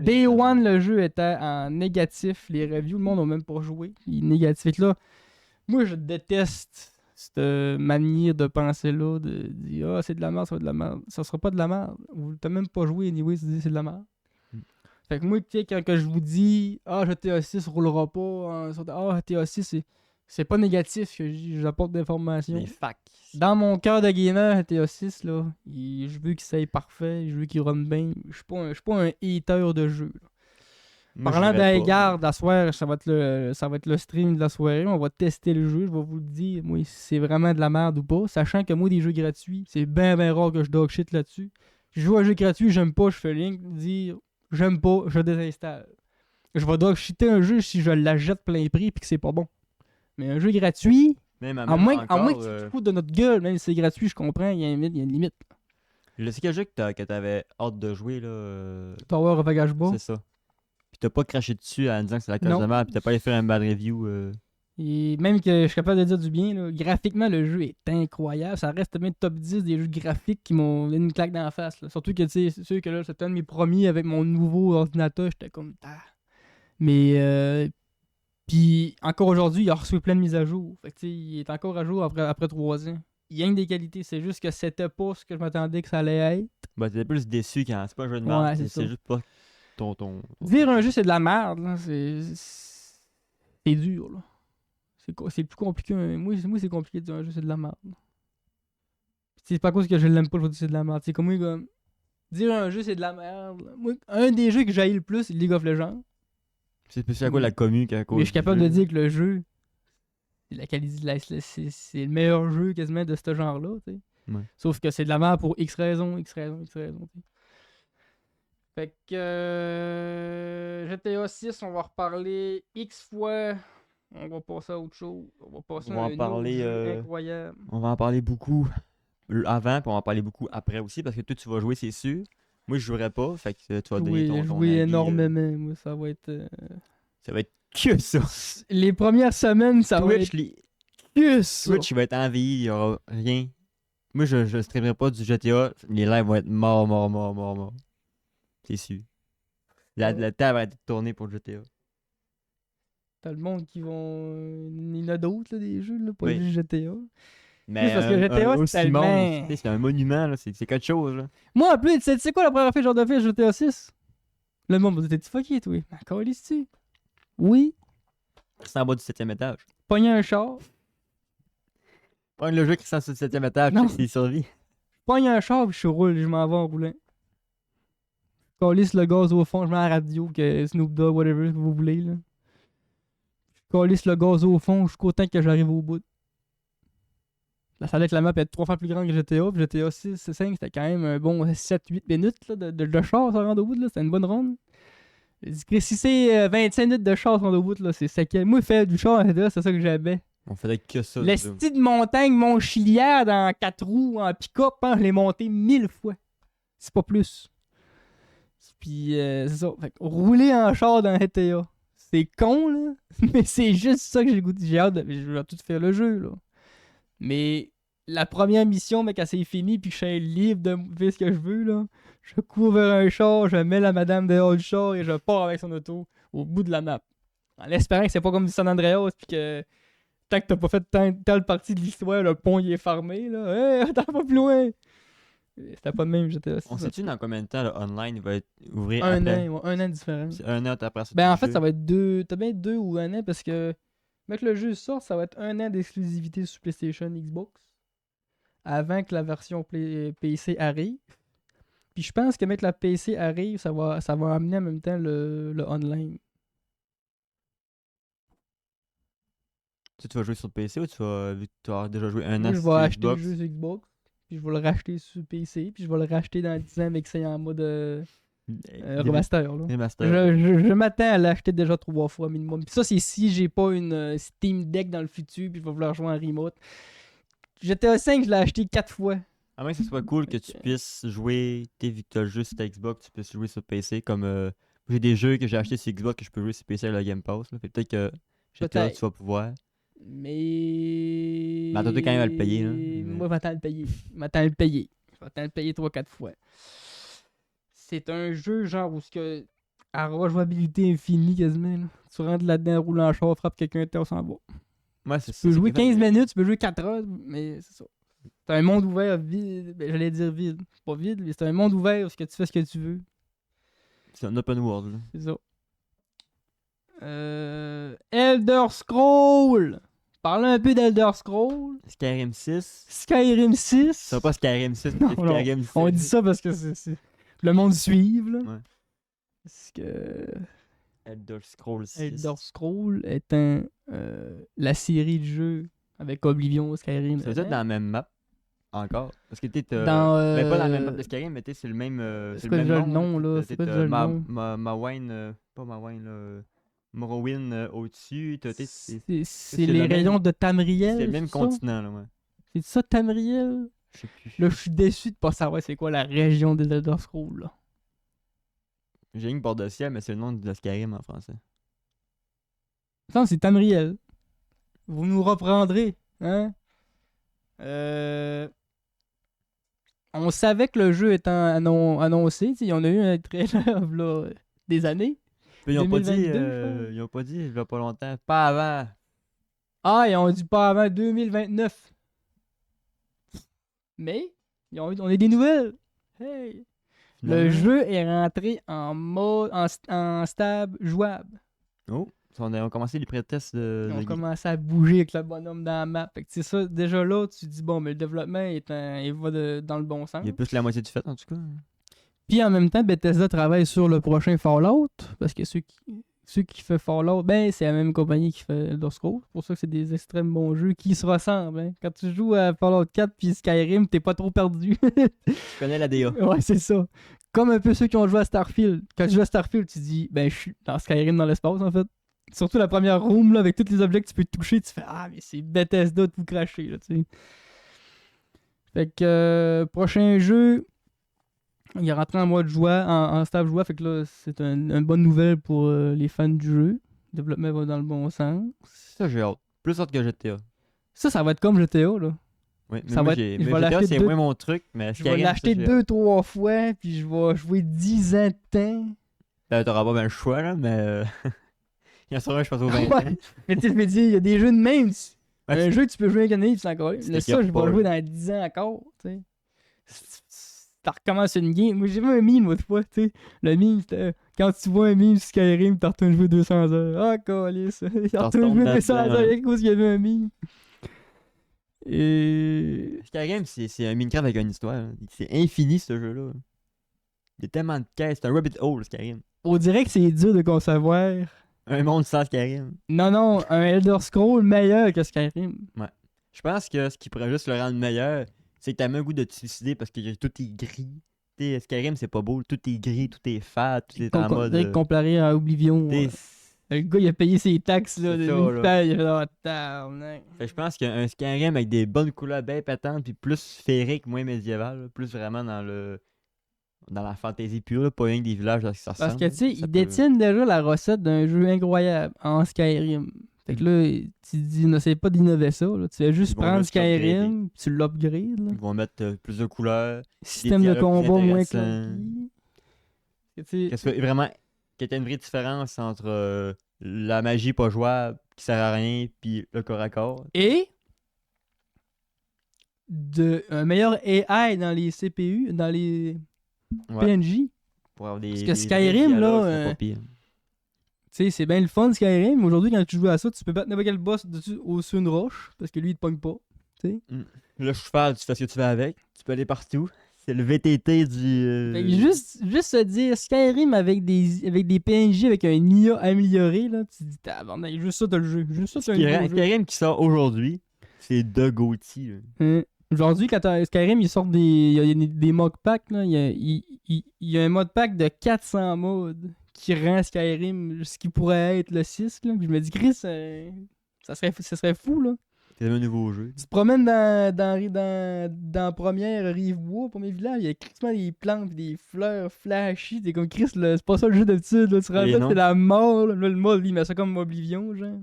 Day One, le jeu était en négatif. Les reviews, le monde n'a même pas joué. Il est négatif. Fait que là, moi, je déteste cette manière de penser-là, de dire ah, c'est de la merde, ça va être de la merde. Ça sera pas de la merde. T'as même pas joué, anyway, tu dis c'est de la merde. Fait que moi, quand que je vous dis ah, GTA 6 roulera pas, ah, GTA 6, c'est pas négatif que j'apporte d'informations. Les facts. Dans mon cœur de gamer, GTA 6, là, je veux qu'il soit parfait, je veux qu'il run bien. Je suis pas un hater de jeu. Parlant d'Highguard, la soirée, ça va être le stream de la soirée. On va tester le jeu, je vais vous le dire. Moi, si c'est vraiment de la merde ou pas. Sachant que moi, des jeux gratuits, c'est bien rare que je dog shit là-dessus. Je joue à un jeu gratuit, j'aime pas, je fais link, dire j'aime pas, je désinstalle. Je vais dog shitter un jeu si je l'achète plein prix et que c'est pas bon. Mais un jeu gratuit, à moins que tu te fous de notre gueule, même si c'est gratuit, je comprends, il y a une limite. Je sais quel jeu que t'avais hâte de jouer, là. Tower of Agashba. C'est ça. Puis t'as pas craché dessus en disant que c'est la cause de merde, puis t'as pas allé faire un bad review. Et même que je suis capable de dire du bien, là, graphiquement, le jeu est incroyable. Ça reste même top 10 des jeux graphiques qui m'ont donné une claque dans la face. Là. Surtout que, tu sais, c'est sûr que là, c'était un de mes premiers avec mon nouveau ordinateur. J'étais comme, mais, puis encore aujourd'hui, il a reçu plein de mises à jour. Fait que, tu sais, il est encore à jour après 3 ans. Il y a une des qualités, c'est juste que c'était pas ce que je m'attendais que ça allait être. Bah, t'étais plus déçu quand c'est pas un jeu de merde. Ouais, c'est juste pas ton. Dire un jeu c'est de la merde, là, c'est dur, là. C'est plus compliqué. Moi, c'est compliqué de dire un jeu c'est de la merde. C'est pas à cause que je l'aime pas, je vais dire c'est de la merde. C'est comme moi, comme. Dire un jeu c'est de la merde. Moi, un des jeux que j'haïs le plus, c'est League of Legends. C'est plus à quoi la commu qu'à cause. Mais je suis capable de dire que le jeu, c'est la qualité, c'est le meilleur jeu quasiment de ce genre-là. T'sais. Ouais. Sauf que c'est de la merde pour X raisons. T'sais. Fait que GTA 6, on va reparler X fois. On va passer à autre chose. On va passer à un autre jeu incroyable. On va en parler beaucoup avant, puis on va en parler beaucoup après aussi, parce que toi, tu vas jouer, c'est sûr. Moi, je jouerai pas, fait que tu vas donner ton avis. Énormément. Moi, ça va être... Ça va être que ça. Les premières semaines, ça va être que ça. Twitch, il va être envahi, il y aura rien. Moi, je streamerai pas du GTA. Les lives vont être morts. C'est sûr. La table va être tournée pour le GTA. T'as le monde qui vont... Il y en a d'autres, là, des jeux, là, pas juste GTA. Mais parce que GTA, c'est tellement... C'est un monument, là. C'est quelque chose, là. Moi, en plus, c'est quoi la première fois que j'ai fait GTA 6? Le monde m'a dit, t'es-tu fucké, toi? Encore ici? Oui. C'est en bas du 7e étage. Pogner un char. Pogne le jeu qui est sur le 7e étage, c'est survie. Pogne un char, puis je roule, je m'en vais en roulant. Je calisse le gaz au fond, je mets à la radio, que Snoop Dogg, whatever, que vous voulez, là. Je calisse le gaz au fond, je suis content que j'arrive au bout. Là, ça allait que la map est 3 fois plus grande que GTA, puis GTA 6, 5, c'était quand même un bon 7-8 minutes là, de char, ça rend au bout, là, c'était une bonne run. Si c'est 25 minutes de char, ça rend au bout, là, c'est séquel. Moi, faire du char, c'est ça que j'avais. On faisait que ça. Le style de montagne Montchilière dans 4 roues en pick-up, hein, je l'ai monté 1000 fois. C'est pas plus. Puis, c'est ça. Fait que rouler en char dans GTA, c'est con, là. Mais c'est juste ça que j'ai goûté. J'ai hâte je vais tout faire le jeu, là. Mais la première mission, mec, quand c'est fini, puis que je suis libre de faire ce que je veux, là, je cours vers un char, je mets la madame dehors du char et je pars avec son auto au bout de la map. En espérant que c'est pas comme du San Andreas, puis que tant que t'as pas fait telle partie de l'histoire, le pont il est fermé, là. Hey, attends pas plus loin! C'était pas de même, j'étais... On sait-tu dans combien de temps le online va être ouvrir Un après? an, ouais, un an de différence. C'est un an après ça. Ben en fait, ça va être deux... T'as bien 2 ou 1 an parce que... Mec, le jeu sort, ça va être 1 an d'exclusivité sur PlayStation, Xbox. Avant que la version PC arrive. Puis je pense que, mec, la PC arrive, ça va amener en même temps le online. Tu vas jouer sur PC ou vu que tu as déjà joué un Moi, an je vais sur acheter le Xbox? jeu sur Xbox. Puis je vais le racheter sur PC. Puis je vais le racheter dans 10 ans, mais que c'est en mode remaster. Là. Remaster. Je m'attends à l'acheter déjà 3 fois minimum. Puis ça, c'est si j'ai pas une Steam Deck dans le futur. Puis je vais vouloir jouer en remote. GTA 5, je l'ai acheté 4 fois. À moins que ce soit cool que tu puisses jouer, vu que tu as le jeu sur ta Xbox, tu puisses jouer sur PC. Comme j'ai des jeux que j'ai achetés sur Xbox que je peux jouer sur PC avec le Game Pass. Là. Fait peut-être que GTA, tu vas pouvoir. Mais. Mais attends, quand même à le payer. Là. Moi, je m'attends à le payer. Je m'attends à le payer. Je m'attends à le payer 3-4 fois. C'est un jeu genre où ce que. À rejouabilité infinie quasiment. Là. Tu rentres là-dedans, roule en char, frappe quelqu'un, t'es s'en va. Ouais, c'est Tu ça. peux jouer 15 minutes, tu peux jouer 4 heures, mais c'est ça. C'est un monde ouvert, vide. Ben, j'allais dire vide. Pas vide, mais c'est un monde ouvert où ce que tu fais ce que tu veux. C'est un open world. Là. C'est ça. Elder Scroll. Parlons un peu d'Elder Scroll. Skyrim 6. Skyrim 6. Ça va pas Skyrim 6, Non, mais non. Skyrim 6. On dit ça parce que c'est le monde suive. Là. Ouais. Parce que Elder Scrolls 6. Elder Scroll étant la série de jeux avec Oblivion, Skyrim. Ça veut dire dans la même map encore. Parce que t'es. Dans, Ben, pas dans la même map de Skyrim, mais c'est le même. c'est quoi déjà le nom là? T'es C'est quoi déjà le nom? Mawine. Pas Mawine là. Morrowind au-dessus. C'est les rayons de Tamriel. C'est le même ça? continent là, ouais. C'est ça Tamriel? Je sais plus. Là, je suis déçu de pas savoir c'est quoi la région des Elder Scrolls là. J'ai une bord de ciel, mais c'est le nom de Skyrim en français. Non, c'est Tamriel. Vous nous reprendrez, hein? On savait que le jeu étant annoncé, il y en a eu un trailer là, des années. Mais ils ont pas dit, 2022, je pense. ils ont pas dit, il y a pas longtemps. Pas avant. Ah, ils ont dit pas avant 2029. Mais, on a des nouvelles. Hey! Le Finalement. jeu est rentré en mode, en stable jouable. Oh, on a commencé les pré-tests de. On commence à bouger avec le bonhomme dans la map. Fait que c'est ça, déjà là, tu te dis, bon, mais le développement il va dans le bon sens. Il y a plus que la moitié du fait en tout cas. Puis en même temps, Bethesda travaille sur le prochain Fallout. Parce que ceux qui font Fallout, ben c'est la même compagnie qui fait Elder Scrolls. C'est pour ça que c'est des extrêmes bons jeux qui se ressemblent. Hein. Quand tu joues à Fallout 4 puis Skyrim, t'es pas trop perdu. Tu connais la DA. Ouais, c'est ça. Comme un peu ceux qui ont joué à Starfield. Quand tu joues à Starfield, tu dis, ben je suis dans Skyrim dans l'espace en fait. Surtout la première room là, avec tous les objets que tu peux toucher, tu fais ah mais c'est Bethesda de vous cracher là, tu sais. Fait que prochain jeu, il est rentré en mode joie, en stable joie, fait que là c'est une bonne nouvelle pour les fans du jeu. Le développement va dans le bon sens. Ça, j'ai hâte. Plus hâte que GTA. Ça va être comme GTA là. Oui, mais Ça moi, va être- je vais GTA, l'acheter c'est deux- moins mon truc, mais Je vais Skyrim, l'acheter ça, j'ai hâte. 2-3 fois, puis je vais jouer 10 ans de temps. T'auras pas bien le choix, là, mais. Il y en sera un, je pense, au 20 Ouais. ans. Mais tu sais, je me dis, il y a des jeux de même. Ouais, Un jeu que tu peux jouer une année, puis c'est encore. C'est Là, ça, je vais pas, jouer là. dans 10 ans encore. Tu sais. Ça recommence une game. Moi, j'ai vu un meme l'autre fois. Tu sais. Le meme, c'était quand tu vois un meme sur Skyrim, t'en retournes jouer 200 heures. Ah, câlisse. T'en retournes retombes jouer dans 200 dedans, heures ouais. avec cause qu'il y avait un meme. Et. Skyrim, c'est un Minecraft avec une histoire. Là. C'est infini, ce jeu-là. Il y a tellement de caisses. C'est un rabbit hole, Skyrim. On dirait que c'est dur de concevoir. Un monde sans Skyrim. Non, un Elder Scroll meilleur que Skyrim. Je pense que ce qui pourrait juste le rendre meilleur, c'est que t'as même le goût de te suicider parce que tout est gris. T'sais, Skyrim, c'est pas beau. Tout est gris, tout est fat, tout est en mode. Comparé à Oblivion. t'sais, Le gars, il a payé ses taxes, là, C'est de ça, une là. taille, il a fait, oh, tabarnak. Fait que je pense qu'un Skyrim avec des bonnes couleurs bien pétantes, puis plus sphérique, moins médiéval, là, plus vraiment dans la fantaisie pure, là, pas rien que des villages là, qui se Parce ressemblent, que, tu sais, ça ils peut- détiennent déjà la recette d'un jeu incroyable en Skyrim. Fait que là, tu te dis, n'essaie pas d'innover ça. Là. Tu vas juste Ils vont prendre juste Skyrim, puis tu l'upgrades. là. Ils vont mettre plus de couleurs, Système de dialogues plus combat moins intéressants. clunky. Et tu sais, que ce soit vraiment qu'il y ait une vraie différence entre la magie pas jouable, qui sert à rien, puis le corps à corps. Et un meilleur AI dans les CPU, dans les PNJ. Pour avoir des, Parce que des Skyrim, vrais dialogues, là, c'est pas pire. Tu sais, c'est bien le fun Skyrim, mais aujourd'hui, quand tu joues à ça, tu peux battre n'importe quel boss au-dessus d'une roche, parce que lui, il te pogne pas. Le cheval, tu fais ce que tu veux avec. Tu peux aller partout. C'est le VTT du. Fait que juste se dire Skyrim avec des PNJ avec un IA amélioré, là, tu te dis, tabarnak, juste ça, t'as le jeu. Juste ça, t'as un nouveau jeu. Skyrim qui sort aujourd'hui, c'est de Gauthier. Aujourd'hui, quand Skyrim, il sort il y a des mod packs, là. Il y a un mod pack de 400 modes qui rend Skyrim ce qui pourrait être le 6. Là. Puis je me dis, Chris, ça serait fou, là. C'est un nouveau jeu. Tu te promènes dans première Rive-Bois, premier village, il y a quasiment des plantes et des fleurs flashy. T'es comme Chris, là, c'est pas ça le jeu d'habitude. Là. Tu te rappelles, c'est la mort. Là, le mode, il met ça comme Oblivion, genre.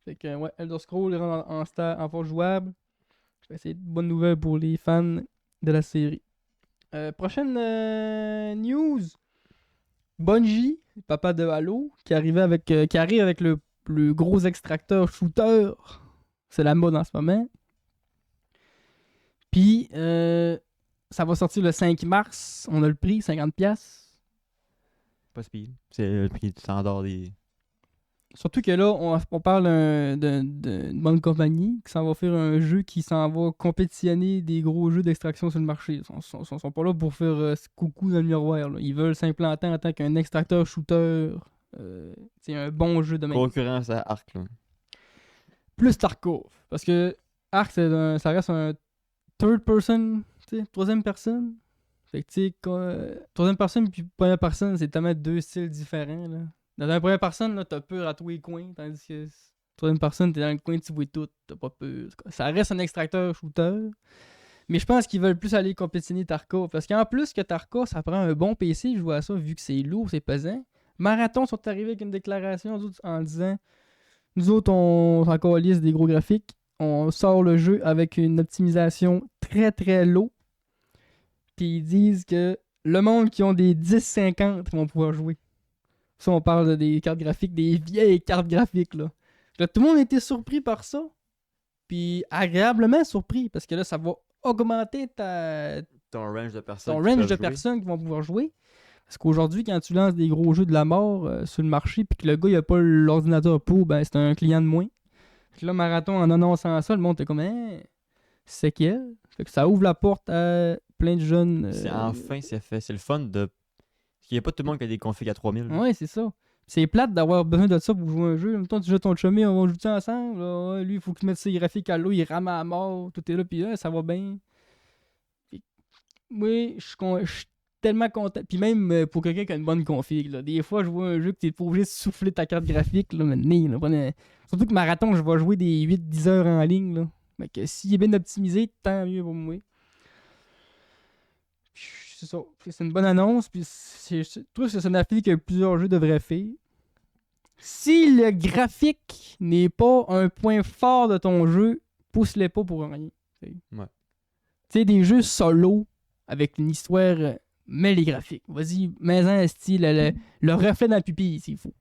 Fait que, ouais, Elder Scrolls en force jouable. C'est une bonne nouvelle pour les fans de la série. Prochaine news. Bungie, papa de Halo, qui arrive avec le gros extracteur shooter. C'est la mode en ce moment. Puis, ça va sortir le 5 mars. On a le prix, 50$. Pas si pire. C'est le prix du standard des... Surtout que là, on parle d'une bonne compagnie qui s'en va faire un jeu qui s'en va compétitionner des gros jeux d'extraction sur le marché. Ils sont pas là pour faire coucou dans le miroir. Là. Ils veulent s'implanter en tant qu'un extracteur shooter. C'est un bon jeu de même. Concurrence à Ark, là. Plus Tarkov. Parce que Ark, ça reste un third person, troisième personne. Fait que tu sais, troisième personne puis première personne, c'est tellement deux styles différents, là. Dans la première personne, là, t'as peur à tous les coins, tandis que troisième personne, t'es dans le coin, tu vois tout, t'as pas peur. Ça reste un extracteur shooter. Mais je pense qu'ils veulent plus aller compétitionner Tarkov. Parce qu'en plus que Tarkov, ça prend un bon PC, je vois à ça, vu que c'est lourd, c'est pesant. Marathon sont arrivés avec une déclaration en disant nous autres, on s'en calisse des gros graphiques. On sort le jeu avec une optimisation très très low. Puis ils disent que le monde qui ont des 1050 vont pouvoir jouer. Ça, on parle des cartes graphiques, des vieilles cartes graphiques, là. Là, tout le monde était surpris par ça. Puis agréablement surpris, parce que là, ça va augmenter ton range de personnes qui vont pouvoir jouer. Parce qu'aujourd'hui, quand tu lances des gros jeux de la mort sur le marché, puis que le gars, il a pas l'ordinateur pour, ben c'est un client de moins. Puis là, Marathon, en annonçant ça, le monde était comme, c'est quel? Fait que ça ouvre la porte à plein de jeunes. Enfin, c'est fait. C'est le fun de... Il n'y a pas tout le monde qui a des configs à 3000. Ouais, c'est ça. C'est plate d'avoir besoin de ça pour jouer un jeu. En même temps, tu joues ton chumé, on va jouer ça ensemble. Là. Ouais, lui, il faut qu'il mette ses graphiques à l'eau, il rame à mort, tout est là, puis là, ça va bien. Puis, oui, je suis tellement content. Puis même pour quelqu'un qui a une bonne config, là, des fois, je vois un jeu que t'es pas obligé de souffler ta carte graphique. Là, là, surtout que Marathon, je vais jouer des 8-10 heures en ligne. Là. Mais que s'il est bien optimisé, tant mieux pour moi. C'est ça. C'est une bonne annonce. Puis je trouve que c'est une affaire que plusieurs jeux devraient faire. Si le graphique n'est pas un point fort de ton jeu, pousse-les pas pour rien. Ouais. Tu sais, des jeux solo avec une histoire, mets les graphiques. Vas-y, mets-en un style, le reflet dans la pupille s'il faut.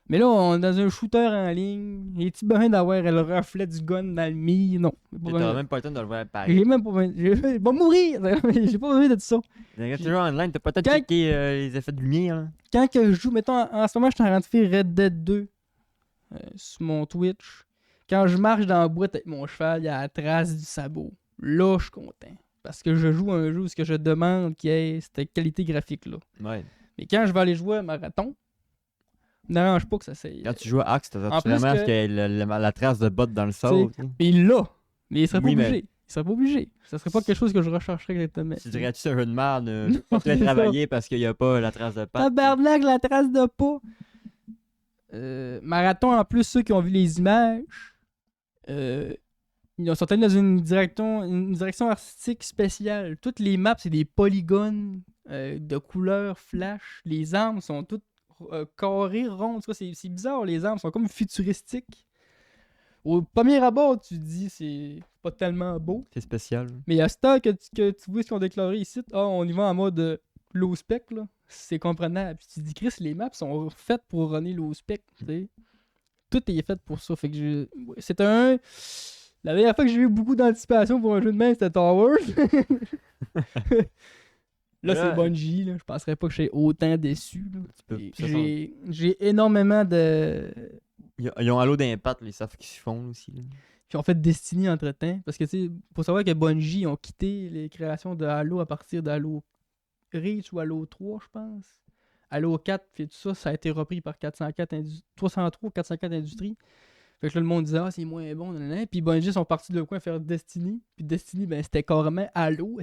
Mais là, on est dans un shooter en ligne. Es-tu besoin d'avoir le reflet du gun dans le mille? Non. T'as même pas le temps de le voir pareil. J'ai même pas besoin. Je vais mourir! J'ai pas besoin de ça. Quand tu joues online, t'as pas le temps de checker les effets de lumière. Là. Quand que je joue, mettons, en ce moment, je suis en train de faire Red Dead 2 sur mon Twitch. Quand je marche dans la boîte avec mon cheval, il y a la trace du sabot. Là, je suis content. Parce que je joue à un jeu où ce que je demande qu'il y ait cette qualité graphique-là. Ouais. Mais quand je vais aller jouer à Marathon, n'arrange pas que ça c'est. Quand tu joues à Axe, t'as vraiment qu'il y a la trace de botte dans le sol. Mais il l'a. Mais il serait pas obligé. Il serait pas obligé. Ça serait pas quelque chose que je rechercherais exactement. Tu dirais-tu c'est un jeu de merde, je vais pas très travailler parce qu'il n'y a pas la trace de patte. Tabarnak, la trace de pas. Marathon, en plus, ceux qui ont vu les images, ils sont allés dans une direction artistique spéciale. Toutes les maps, c'est des polygones de couleurs flash. Les armes sont toutes carrées, rondes. C'est bizarre, les armes sont comme futuristiques. Au premier abord, tu te dis c'est pas tellement beau. C'est spécial. Mais à ce temps que tu vois ce qu'ils ont déclaré ici, on y va en mode low spec, là. C'est comprenable. Puis tu te dis, Chris, les maps sont faites pour runner low spec. T'sais. Tout est fait pour ça. Fait que c'est un La dernière fois que j'ai eu beaucoup d'anticipation pour un jeu de main, c'était Towers. Là, c'est Bungie. Là. Je penserais pas que je sois autant déçu. Là. J'ai énormément de... Ils ont Halo d'impact, ils savent qu'ils se font aussi. Là. Puis on fait Destiny entre-temps. Parce que, tu sais, faut savoir que Bungie ont quitté les créations de Halo à partir de Halo Reach ou Halo 3, je pense. Halo 4, puis tout ça, ça a été repris par 303 ou 404 Industries. Fait que là, le monde disait, ah, c'est moins bon, nanana. Puis Bungie sont partis de coin faire Destiny. Puis Destiny, ben, c'était carrément Halo,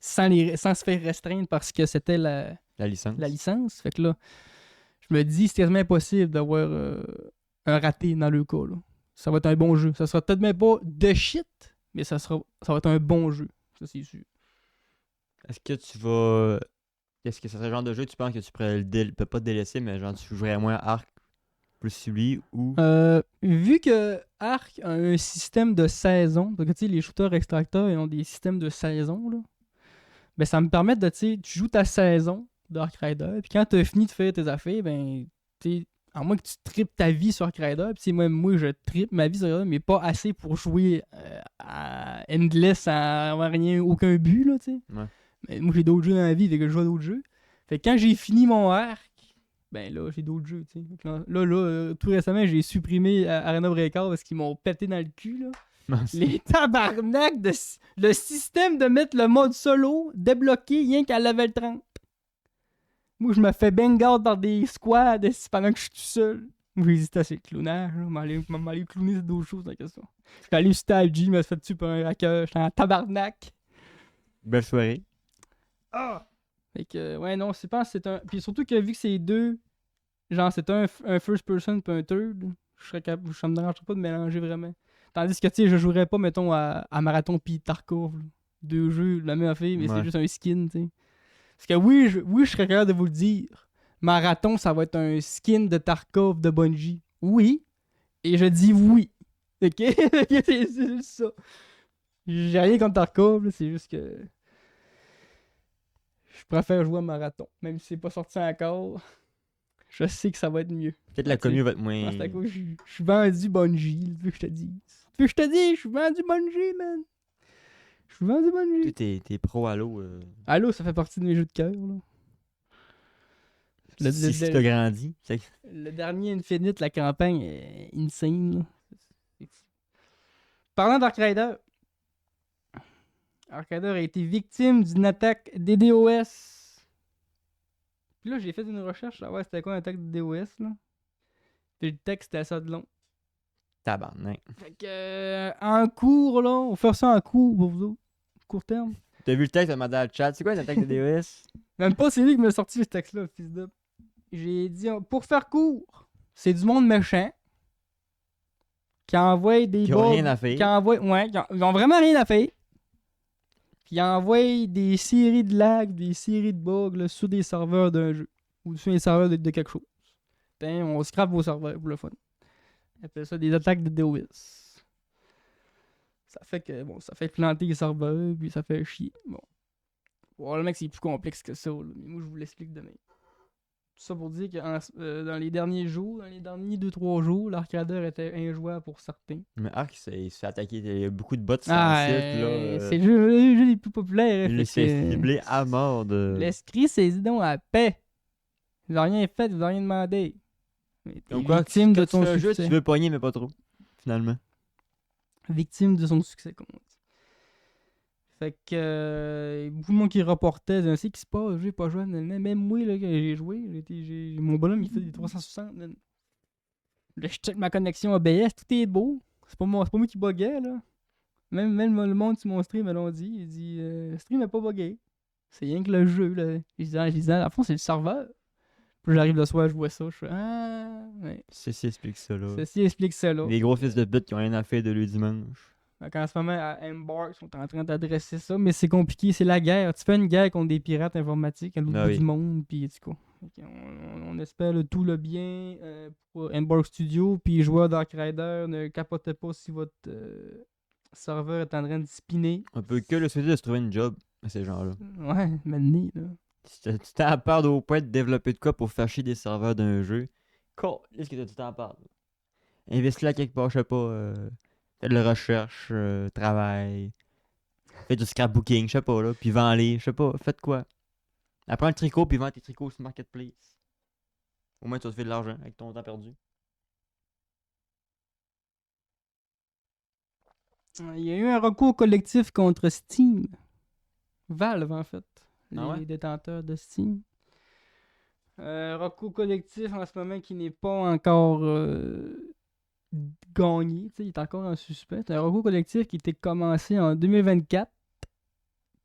sans se faire restreindre parce que c'était la licence. Fait que là, je me dis, c'est quasiment impossible d'avoir un raté dans le cas, là. Ça va être un bon jeu. Ça sera peut-être même pas de shit, mais ça va être un bon jeu. Ça, c'est sûr. Est-ce que ça serait le genre de jeu tu penses que tu pourrais peut pas te délaisser, mais genre tu jouerais moins Ark plus celui ou. Vu que Ark a un système de saison, parce que tu sais, les shooters extracteurs ils ont des systèmes de saison, là, ben ça me permet de, tu sais, tu joues ta saison d'Ark Rider, puis quand tu as fini de faire tes affaires, ben, tu à moins que tu tripes ta vie sur Ark Rider, puis même moi je tripe ma vie sur Ark Rider, mais pas assez pour jouer à Endless sans avoir aucun but, là, tu sais. Ouais. Mais moi j'ai d'autres jeux dans la vie, fait que je joue à d'autres jeux. Fait que quand j'ai fini mon Ark, ben là, j'ai d'autres jeux, tu sais. Là, tout récemment, j'ai supprimé Arena Breakout parce qu'ils m'ont pété dans le cul, là. Les tabarnak le système de mettre le mode solo débloqué rien qu'à level 30. Moi, je me fais bang out dans des squads pendant que je suis tout seul. Moi, j'ai hésité à ces clownages, là. M'aller clowner, c'est d'autres choses, dans la question. Je suis allé sur Stab G, je me suis fait dessus par un hacker. J'étais en tabarnak. Belle soirée. Ah! Fait que, ouais, non, c'est pas, c'est un. Puis surtout que vu que c'est deux, genre, c'est un first person puis un third, ça me dérangerait pas de mélanger vraiment. Tandis que, tu sais, je jouerais pas, mettons, à Marathon pis Tarkov. Là. Deux jeux, la même affaire, mais c'est juste un skin, tu sais. Parce que oui, je serais capable de vous le dire. Marathon, ça va être un skin de Tarkov de Bungie. Oui. Et je dis oui. Ok? C'est juste ça. J'ai rien contre Tarkov, c'est juste que. Je préfère jouer à Marathon. Même si c'est pas sorti encore, je sais que ça va être mieux. Peut-être la commu va être moins. Je suis vendu Bungie, tu veux que je te dise. Tu veux que je te dise, je suis vendu Bungie, man. Je suis vendu Bungie. T'es pro Halo. Halo, ça fait partie de mes jeux de cœur, là. Si t'as grandi. Le dernier Infinite, la campagne est insane, là. Parlant d'Ark Rider, Ark Rider a été victime d'une attaque DDoS. Puis là, j'ai fait une recherche pour savoir c'était quoi une attaque DDoS, là. Puis le texte était ça de long. Tabarnak. Fait que, en cours, là, on fait ça en cours pour vous autres. Court terme. T'as vu le texte de Madame Chat? C'est quoi une attaque DDoS? Même pas c'est lui qui m'a sorti ce texte-là, fils de. J'ai dit, pour faire court, c'est du monde méchant qui envoie des Qui ont rien à faire. Ils ont vraiment rien à faire. Qui envoie des séries de lags, des séries de bugs là, sur des serveurs d'un jeu. Ou sur les serveurs de quelque chose. Ben, on scrape vos serveurs pour le fun. On appelle ça des attaques de DOS. Ça fait que, bon, ça fait planter les serveurs, puis ça fait chier. Bon. Probablement que c'est plus complexe que ça, là, mais moi je vous l'explique demain. Tout ça pour dire que dans les derniers jours, dans les derniers 2-3 jours, l'Ark Rider était injouable pour certains. Mais Ark, il se fait attaquer. Il y a beaucoup de bots sur le site. Là, c'est le jeu les plus populaires. Il s'est ciblé à mort de. L'esprit saisit donc à paix. Ils n'ont rien fait, ils n'ont rien demandé. Donc quoi, victime de ton succès. Jeu, tu veux pogner, mais pas trop. Finalement. Victime de son succès, comme on dit. Fait que beaucoup de monde qui reportait, c'est qui se passe, j'ai pas joué, même moi là, que j'ai joué, mon bonhomme il fait des 360. Là, je check ma connexion ABS, tout est beau. C'est pas moi qui buguais là. Même le monde sur mon stream me l'ont dit, il dit le stream n'a pas bugué. C'est rien que le jeu là. Je disais, à fond c'est le serveur. Puis j'arrive le soir, je vois ça, je fais ah ouais. Ceci explique ça là. Ceci explique ça là. Les gros fils de pute qui ont rien à faire de le dimanche. Donc en ce moment, à Embark, ils sont en train d'adresser ça, mais c'est compliqué, c'est la guerre. Tu fais une guerre contre des pirates informatiques à l'autre bout du monde, puis du coup, on espère tout le bien pour Embark Studio, puis les joueurs d'Ark Rider, ne capotez pas si votre serveur est en train de spinner. On peut que le souhaiter de se trouver une job à ces gens-là. Ouais, maintenant, là. Tu t'es à part au point de développer de quoi pour faire chier des serveurs d'un jeu. Est-ce que tu t'en parles? Investis là quelque part, je sais pas. Fais de la recherche, travail. Fais du scrapbooking, je sais pas, là. Puis vends-les, je sais pas. Faites quoi? Apprends le tricot, puis vends tes tricots sur Marketplace. Au moins, tu vas te faire de l'argent avec ton temps perdu. Il y a eu un recours collectif contre Steam. Valve, en fait. Ah ouais? Les détenteurs de Steam. Recours collectif en ce moment qui n'est pas encore gagné. Il est encore en suspect. C'est un recours collectif qui était commencé en 2024.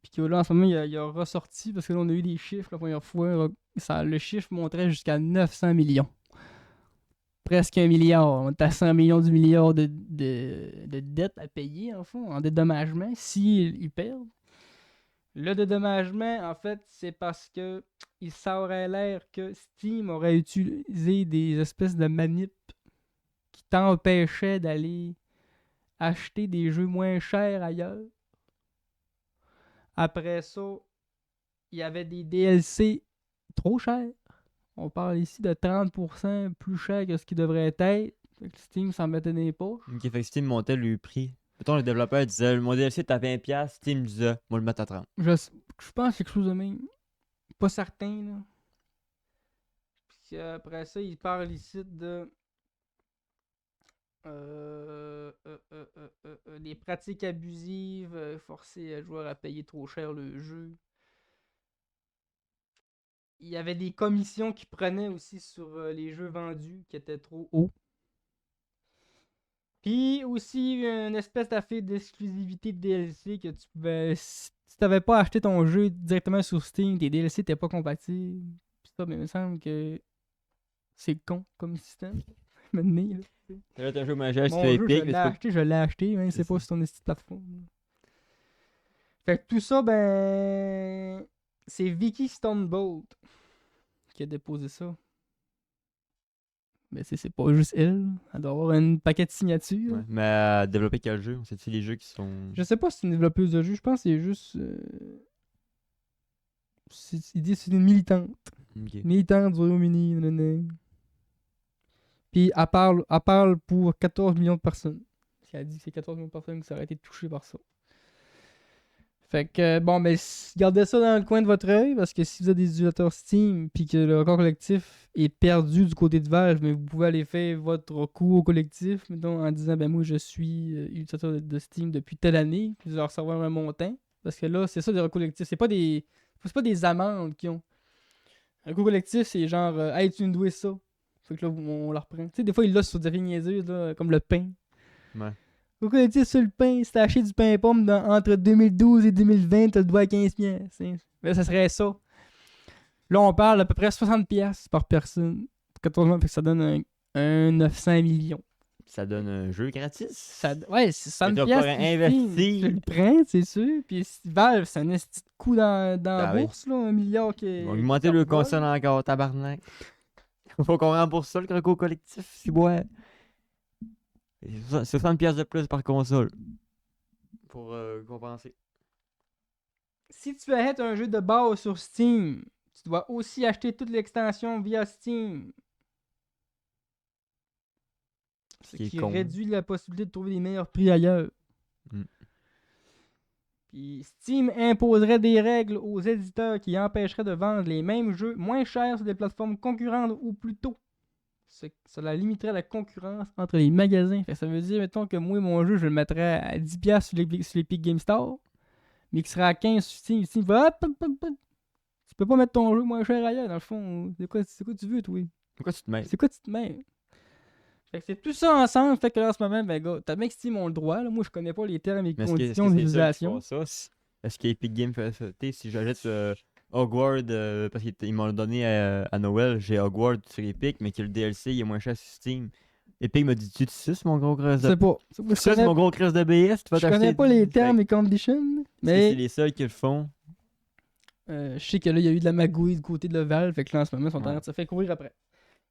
Puis que là, en ce moment, il a ressorti parce que là, on a eu des chiffres la première fois. Le chiffre montrait jusqu'à 900 millions. Presque 1 milliard. On est à 100 millions du milliard de dettes à payer, en fond, en dédommagement, s'ils perdent. Le dédommagement, en fait, c'est parce que ça aurait l'air que Steam aurait utilisé des espèces de manips qui t'empêchaient d'aller acheter des jeux moins chers ailleurs. Après ça, il y avait des DLC trop chers. On parle ici de 30% plus cher que ce qui devrait être. Fait que Steam s'en mettait dans les poches. Ok, fait que Steam montait le prix. Mettons, le développeur disait, mon DLC est à 20$, Steam disait, moi le mettre à 30$. Je pense quelque chose de même. Pas certain, là. Puis après ça, il parle ici de des pratiques abusives, forcer les joueurs à payer trop cher le jeu. Il y avait des commissions qui prenaient aussi sur les jeux vendus qui étaient trop hauts. Puis aussi une espèce d'affaire d'exclusivité de DLC que tu pouvais. Si t'avais pas acheté ton jeu directement sur Steam, tes DLC n'étaient pas compatibles. Puis ça, mais il me semble que c'est con comme système. Maintenant, là. Là, t'as un jeu majeur, Mon tu fais jeu, Epic, mais je l'ai acheté, même C'est c'est pas ça. sur ton esti de plateforme. Fait que tout ça, ben. C'est Vicky Stonebolt qui a déposé ça. Mais c'est pas juste elle. Elle doit avoir un paquet de signatures. Ouais. Mais à développer quel jeu? C'est-tu les jeux qui sont... Je sais pas si c'est une développeuse de jeu, je pense que c'est juste. Il dit que c'est une militante. Ok. Militante du Royaume-Uni. Nanana. Puis elle parle pour 14 millions de personnes. Elle a dit que c'est 14 millions de personnes qui auraient été touchées par ça. Fait que, bon, mais gardez ça dans le coin de votre œil, parce que si vous êtes des utilisateurs Steam, puis que le record collectif est perdu du côté de Valve, mais vous pouvez aller faire votre recours collectif, mettons, en disant, ben moi, je suis utilisateur de Steam depuis telle année, puis vous allez recevoir un montant. Parce que là, c'est ça des recours collectifs. C'est pas des amendes qu'ils ont. Un recours collectif, c'est genre, hey, tu me dois ça. Fait que là, on la reprend. Tu sais, des fois, ils l'ont sur des rien niaiseuses, là, comme le pain. Ouais. Recours collectif sur le pain, si t'as acheté du pain pomme entre 2012 et 2020, t'as le droit à 15 pièces. Mais ça serait ça. Là, on parle d'à peu près 60 pièces par personne. 14 mois, fait que ça donne un 900 millions. Ça donne un jeu gratis. Ouais, c'est 60 t'as pièces. pas investi. Tu le prends, c'est sûr. Puis Valve, c'est un petit coup dans la Ah oui. bourse, là, 1 milliard qui Ils vont augmenter le console encore, tabarnak. Faut qu'on rembourse ça, le recours collectif, c'est ouais. 60$ de plus par console. Pour compenser. Si tu achètes un jeu de base sur Steam, tu dois aussi acheter toute l'extension via Steam. Ce qui réduit la possibilité de trouver des meilleurs prix ailleurs. Mm. Puis Steam imposerait des règles aux éditeurs qui empêcheraient de vendre les mêmes jeux moins chers sur des plateformes concurrentes ou plus tôt. Cela limiterait la concurrence entre les magasins. Fait que ça veut dire, mettons, que moi, mon jeu, je le mettrais à 10$ sur l'Epic Game Store, mais qui sera à 15$ sur Steam. Steam va, tu peux pas mettre ton jeu moins cher ailleurs, dans le fond. C'est quoi tu veux, toi? Pourquoi tu te mets? C'est quoi tu te mets? Fait que c'est tout ça ensemble, fait que là, en ce moment, ben gars, t'as bien que Steam ont le droit, là. Moi, je connais pas les termes et conditions d'utilisation. Est-ce qu'Epic Games fait ça? Si j'achète Hogwarts, parce qu'ils m'ont donné à Noël, j'ai Hogwarts sur Epic, mais que le DLC il est moins cher sur Steam. Epic m'a dit, tu suces mon gros crèse de... C'est pas. mon gros crèse de BS, tu vas Je connais pas les termes et conditions, mais... C'est les seuls qui le font. Je sais que là, il y a eu de la magouille du côté de Valve, fait que là, en ce moment, ils sont en train de se faire courir après.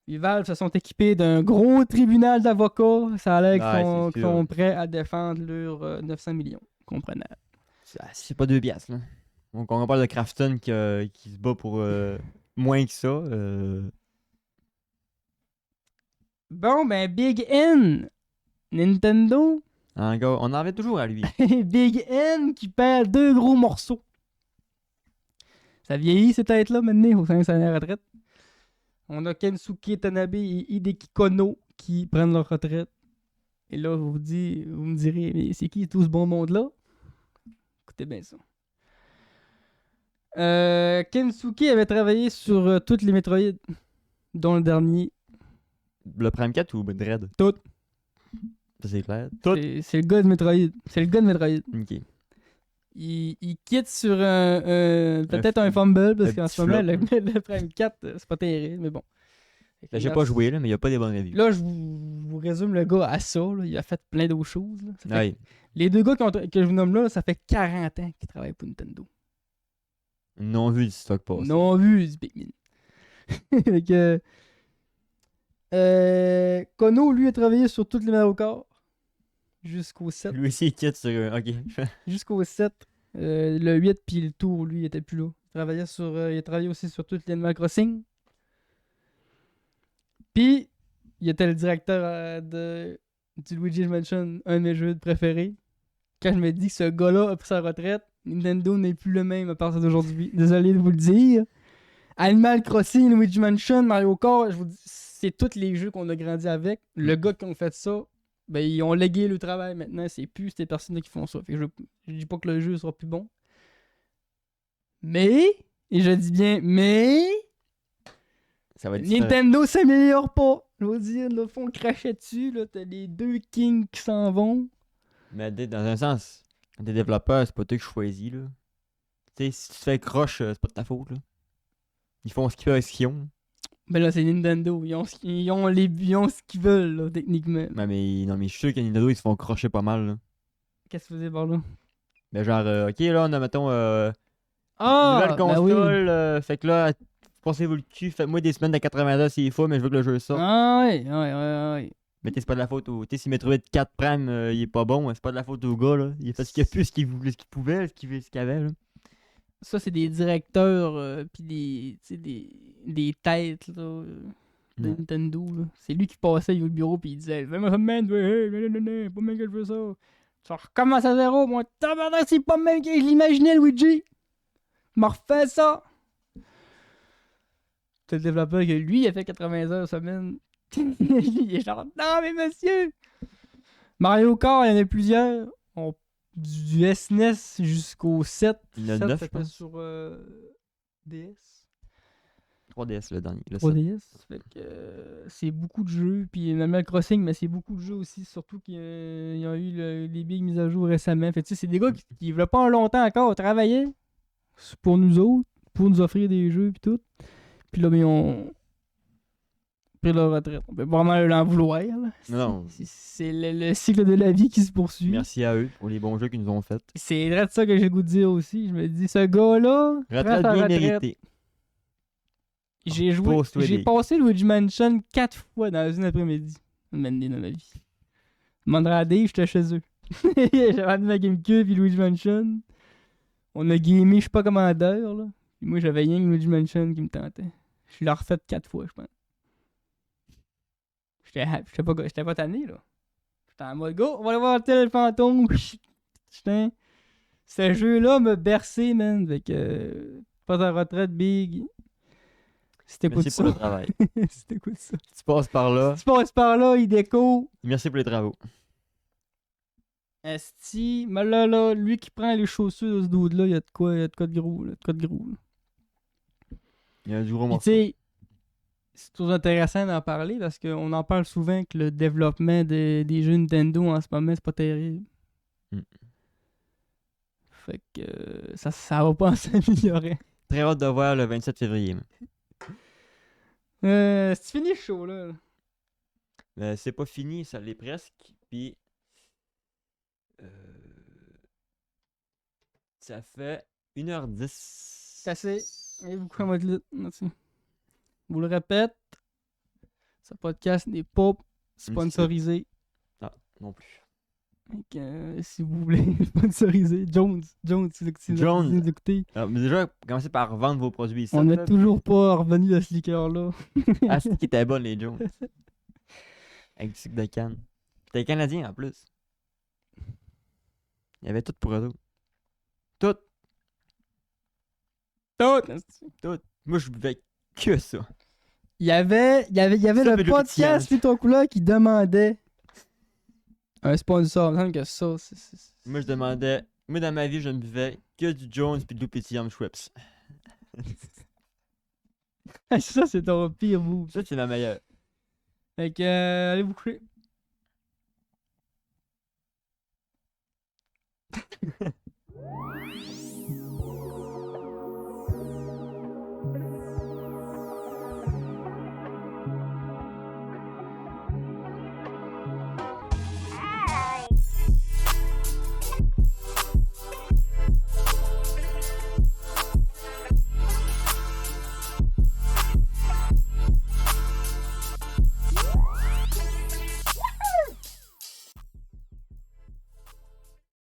Les Valve se sont équipés d'un gros tribunal d'avocats. Ça a l'air qu'ils sont prêts à défendre leurs 900 millions. Comprenable. C'est pas 2$, là. Donc, on parle de Krafton qui se bat pour moins que ça. Bon, ben, Big N, Nintendo, Encore, on en revient toujours à lui. Big N qui perd 2 gros morceaux. Ça vieillit ces têtes-là maintenant au sein de sa retraite. On a Kensuke Tanabe et Hideki Kono qui prennent leur retraite. Et là, vous me direz, mais c'est qui tout ce bon monde-là? Écoutez bien ça. Kensuke avait travaillé sur toutes les Metroid, dont le dernier. Le Prime 4 ou Dread? Tout. Ça, c'est clair. Tout. C'est le gars de Metroid. C'est le gars de Metroid. Ok. Il quitte sur peut-être un fumble, parce qu'en ce moment, le Prime 4, c'est pas terrible, mais bon. Ben, j'ai pas joué, là, mais il n'y a pas des bonnes reviews. Là, je vous résume le gars à ça. Là. Il a fait plein d'autres choses. Là. Ça fait- Ouais. Les deux gars que je vous nomme là, ça fait 40 ans qu'ils travaillent pour Nintendo. Non vu du stock pass. Non vu du Pikmin. Fait que, Kono, lui, a travaillé sur toutes les Mario Kart. Jusqu'au 7. Lui aussi, il quitte sur... Ok. Jusqu'au 7. Le 8 puis le tour, lui, il était plus là. Il a travaillé aussi sur toutes les Animal Crossing. Puis, il était le directeur du Luigi's Mansion, un de mes jeux préférés. Quand je me dis que ce gars-là a pris sa retraite, Nintendo n'est plus le même à partir d'aujourd'hui. Désolé de vous le dire. Animal Crossing, Luigi's Mansion, Mario Kart, je vous dis, c'est tous les jeux qu'on a grandi avec. Le gars qui ont fait ça, ben ils ont légué le travail maintenant. C'est plus ces personnes-là qui font ça. Fait que je dis pas que le jeu sera plus bon. Mais, et je dis bien, mais... Ça va être Nintendo s'améliore pas. Je veux dire, là, font cracher dessus. Là, t'as les deux kings qui s'en vont. Mais dans un sens, quand t'es développeur, c'est pas toi qui choisis, là. Tu sais, si tu te fais croche, c'est pas de ta faute, là. Ils font ce qu'ils peuvent avec ce qu'ils ont. Ben là, c'est Nintendo. Ils ont ce qu'ils veulent, là, techniquement. Non, mais je suis sûr que Nintendo, ils se font crocher pas mal, là. Qu'est-ce que vous faisiez par là? Ben genre, ok, là, on a, mettons, Ah! nouvelle Ben oui. console, fait que là, pensez-vous le cul, faites-moi des semaines de 80 heures s'il faut, mais je veux que le jeu sorte. Ah ouais. Mais c'est pas de la faute au... Tu sais, si Metroid 4 Prime, il est pas bon, c'est pas de la faute au gars, là. Il a fait ce qu'il a pu, ce qu'il pouvait, ce qu'il avait, là. Ça, c'est des directeurs, pis des têtes, là, de Ouais. Nintendo, là. C'est lui qui passait au bureau pis il disait « Fais-moi ça de même, toi, hey, non, pas même que je veux ça. Tu recommences à zéro, moi, tabarnak, c'est pas même que je l'imaginais, Luigi. Je me refais ça. » C'est le développeur que lui, il a fait 80 heures semaine. Il est genre « Non, mais monsieur! » Mario Kart, il y en a plusieurs. Du SNES jusqu'au 7. Il y en a 7, 9, je c'était pense. sur DS. 3DS, le dernier. Le 3DS. Fait que c'est beaucoup de jeux. Puis Animal Crossing, mais c'est beaucoup de jeux aussi. Surtout qu'ils ont eu les big mises à jour récemment. Fait que tu sais, c'est des gars qui voulaient pas longtemps encore travailler pour nous autres, pour nous offrir des jeux puis tout. Puis là, mais ils ont pris leur retraite. On peut vraiment l'en vouloir. Là. Non. C'est le cycle de la vie qui se poursuit. Merci à eux pour les bons jeux qu'ils nous ont fait. C'est vrai de ça que j'ai le goût de dire aussi. Je me dis, ce gars-là, prend Retraite sa bien retraite. méritée. J'ai passé Luigi Mansion 4 fois dans une après-midi. Une année dans ma vie. Mondrade, j'étais chez eux. J'avais ma GameCube et Luigi Mansion. On a gamé, je sais pas comment d'heures, là. Puis moi, j'avais rien que Luigi Mansion qui me tentait. Je l'ai refait 4 fois, je pense. J'étais pas tanné, là. J'étais en mode, go, on va aller voir tel fantôme. Putain. Ce jeu-là m'a bercé, man. Fait que, pas ta retraite, Big. Si t'écoutes Merci ça. pour le travail. Si t'écoutes ça. Tu passes par là. Tu passes par là, il déco. Merci pour les travaux. Esti, mais là, lui qui prend les chaussures de ce dude-là, il y a de quoi de gros, là. Il y a du gros Puis tu morceau. sais, c'est toujours intéressant d'en parler parce qu'on en parle souvent que le développement des jeux Nintendo en ce moment, c'est pas terrible. Mm. Fait que ça va pas s'améliorer. Très hâte de voir le 27 février. C'est fini le show, là. Mais c'est pas fini, ça l'est presque. Puis. Ça fait 1h10. C'est assez. Et beaucoup en mode lit. Merci. Je vous le répète, ce podcast n'est pas sponsorisé. Ah, non plus. Donc, si vous voulez sponsoriser, Jones, si vous écoutez. Alors, mais déjà, commencez par vendre vos produits ici. On n'a toujours pas revenu de ce liqueur-là. Ah, c'est qui était bon, les Jones. Avec du sucre de canne. T'es canadien en plus. Il y avait tout pour eux autres. Tout. Tout. Moi, je buvais que ça. Il y avait Ça, le mais le podcast pétillant. Puis ton couleur qui demandait un sponsor. Il me semble que ça, Moi, je demandais. Moi, dans ma vie, je ne buvais que du Jones puis de l'eau pétillante Schweppes. ça, c'est ton pire move. Ça, c'est ma meilleure. Fait que, allez vous coucher.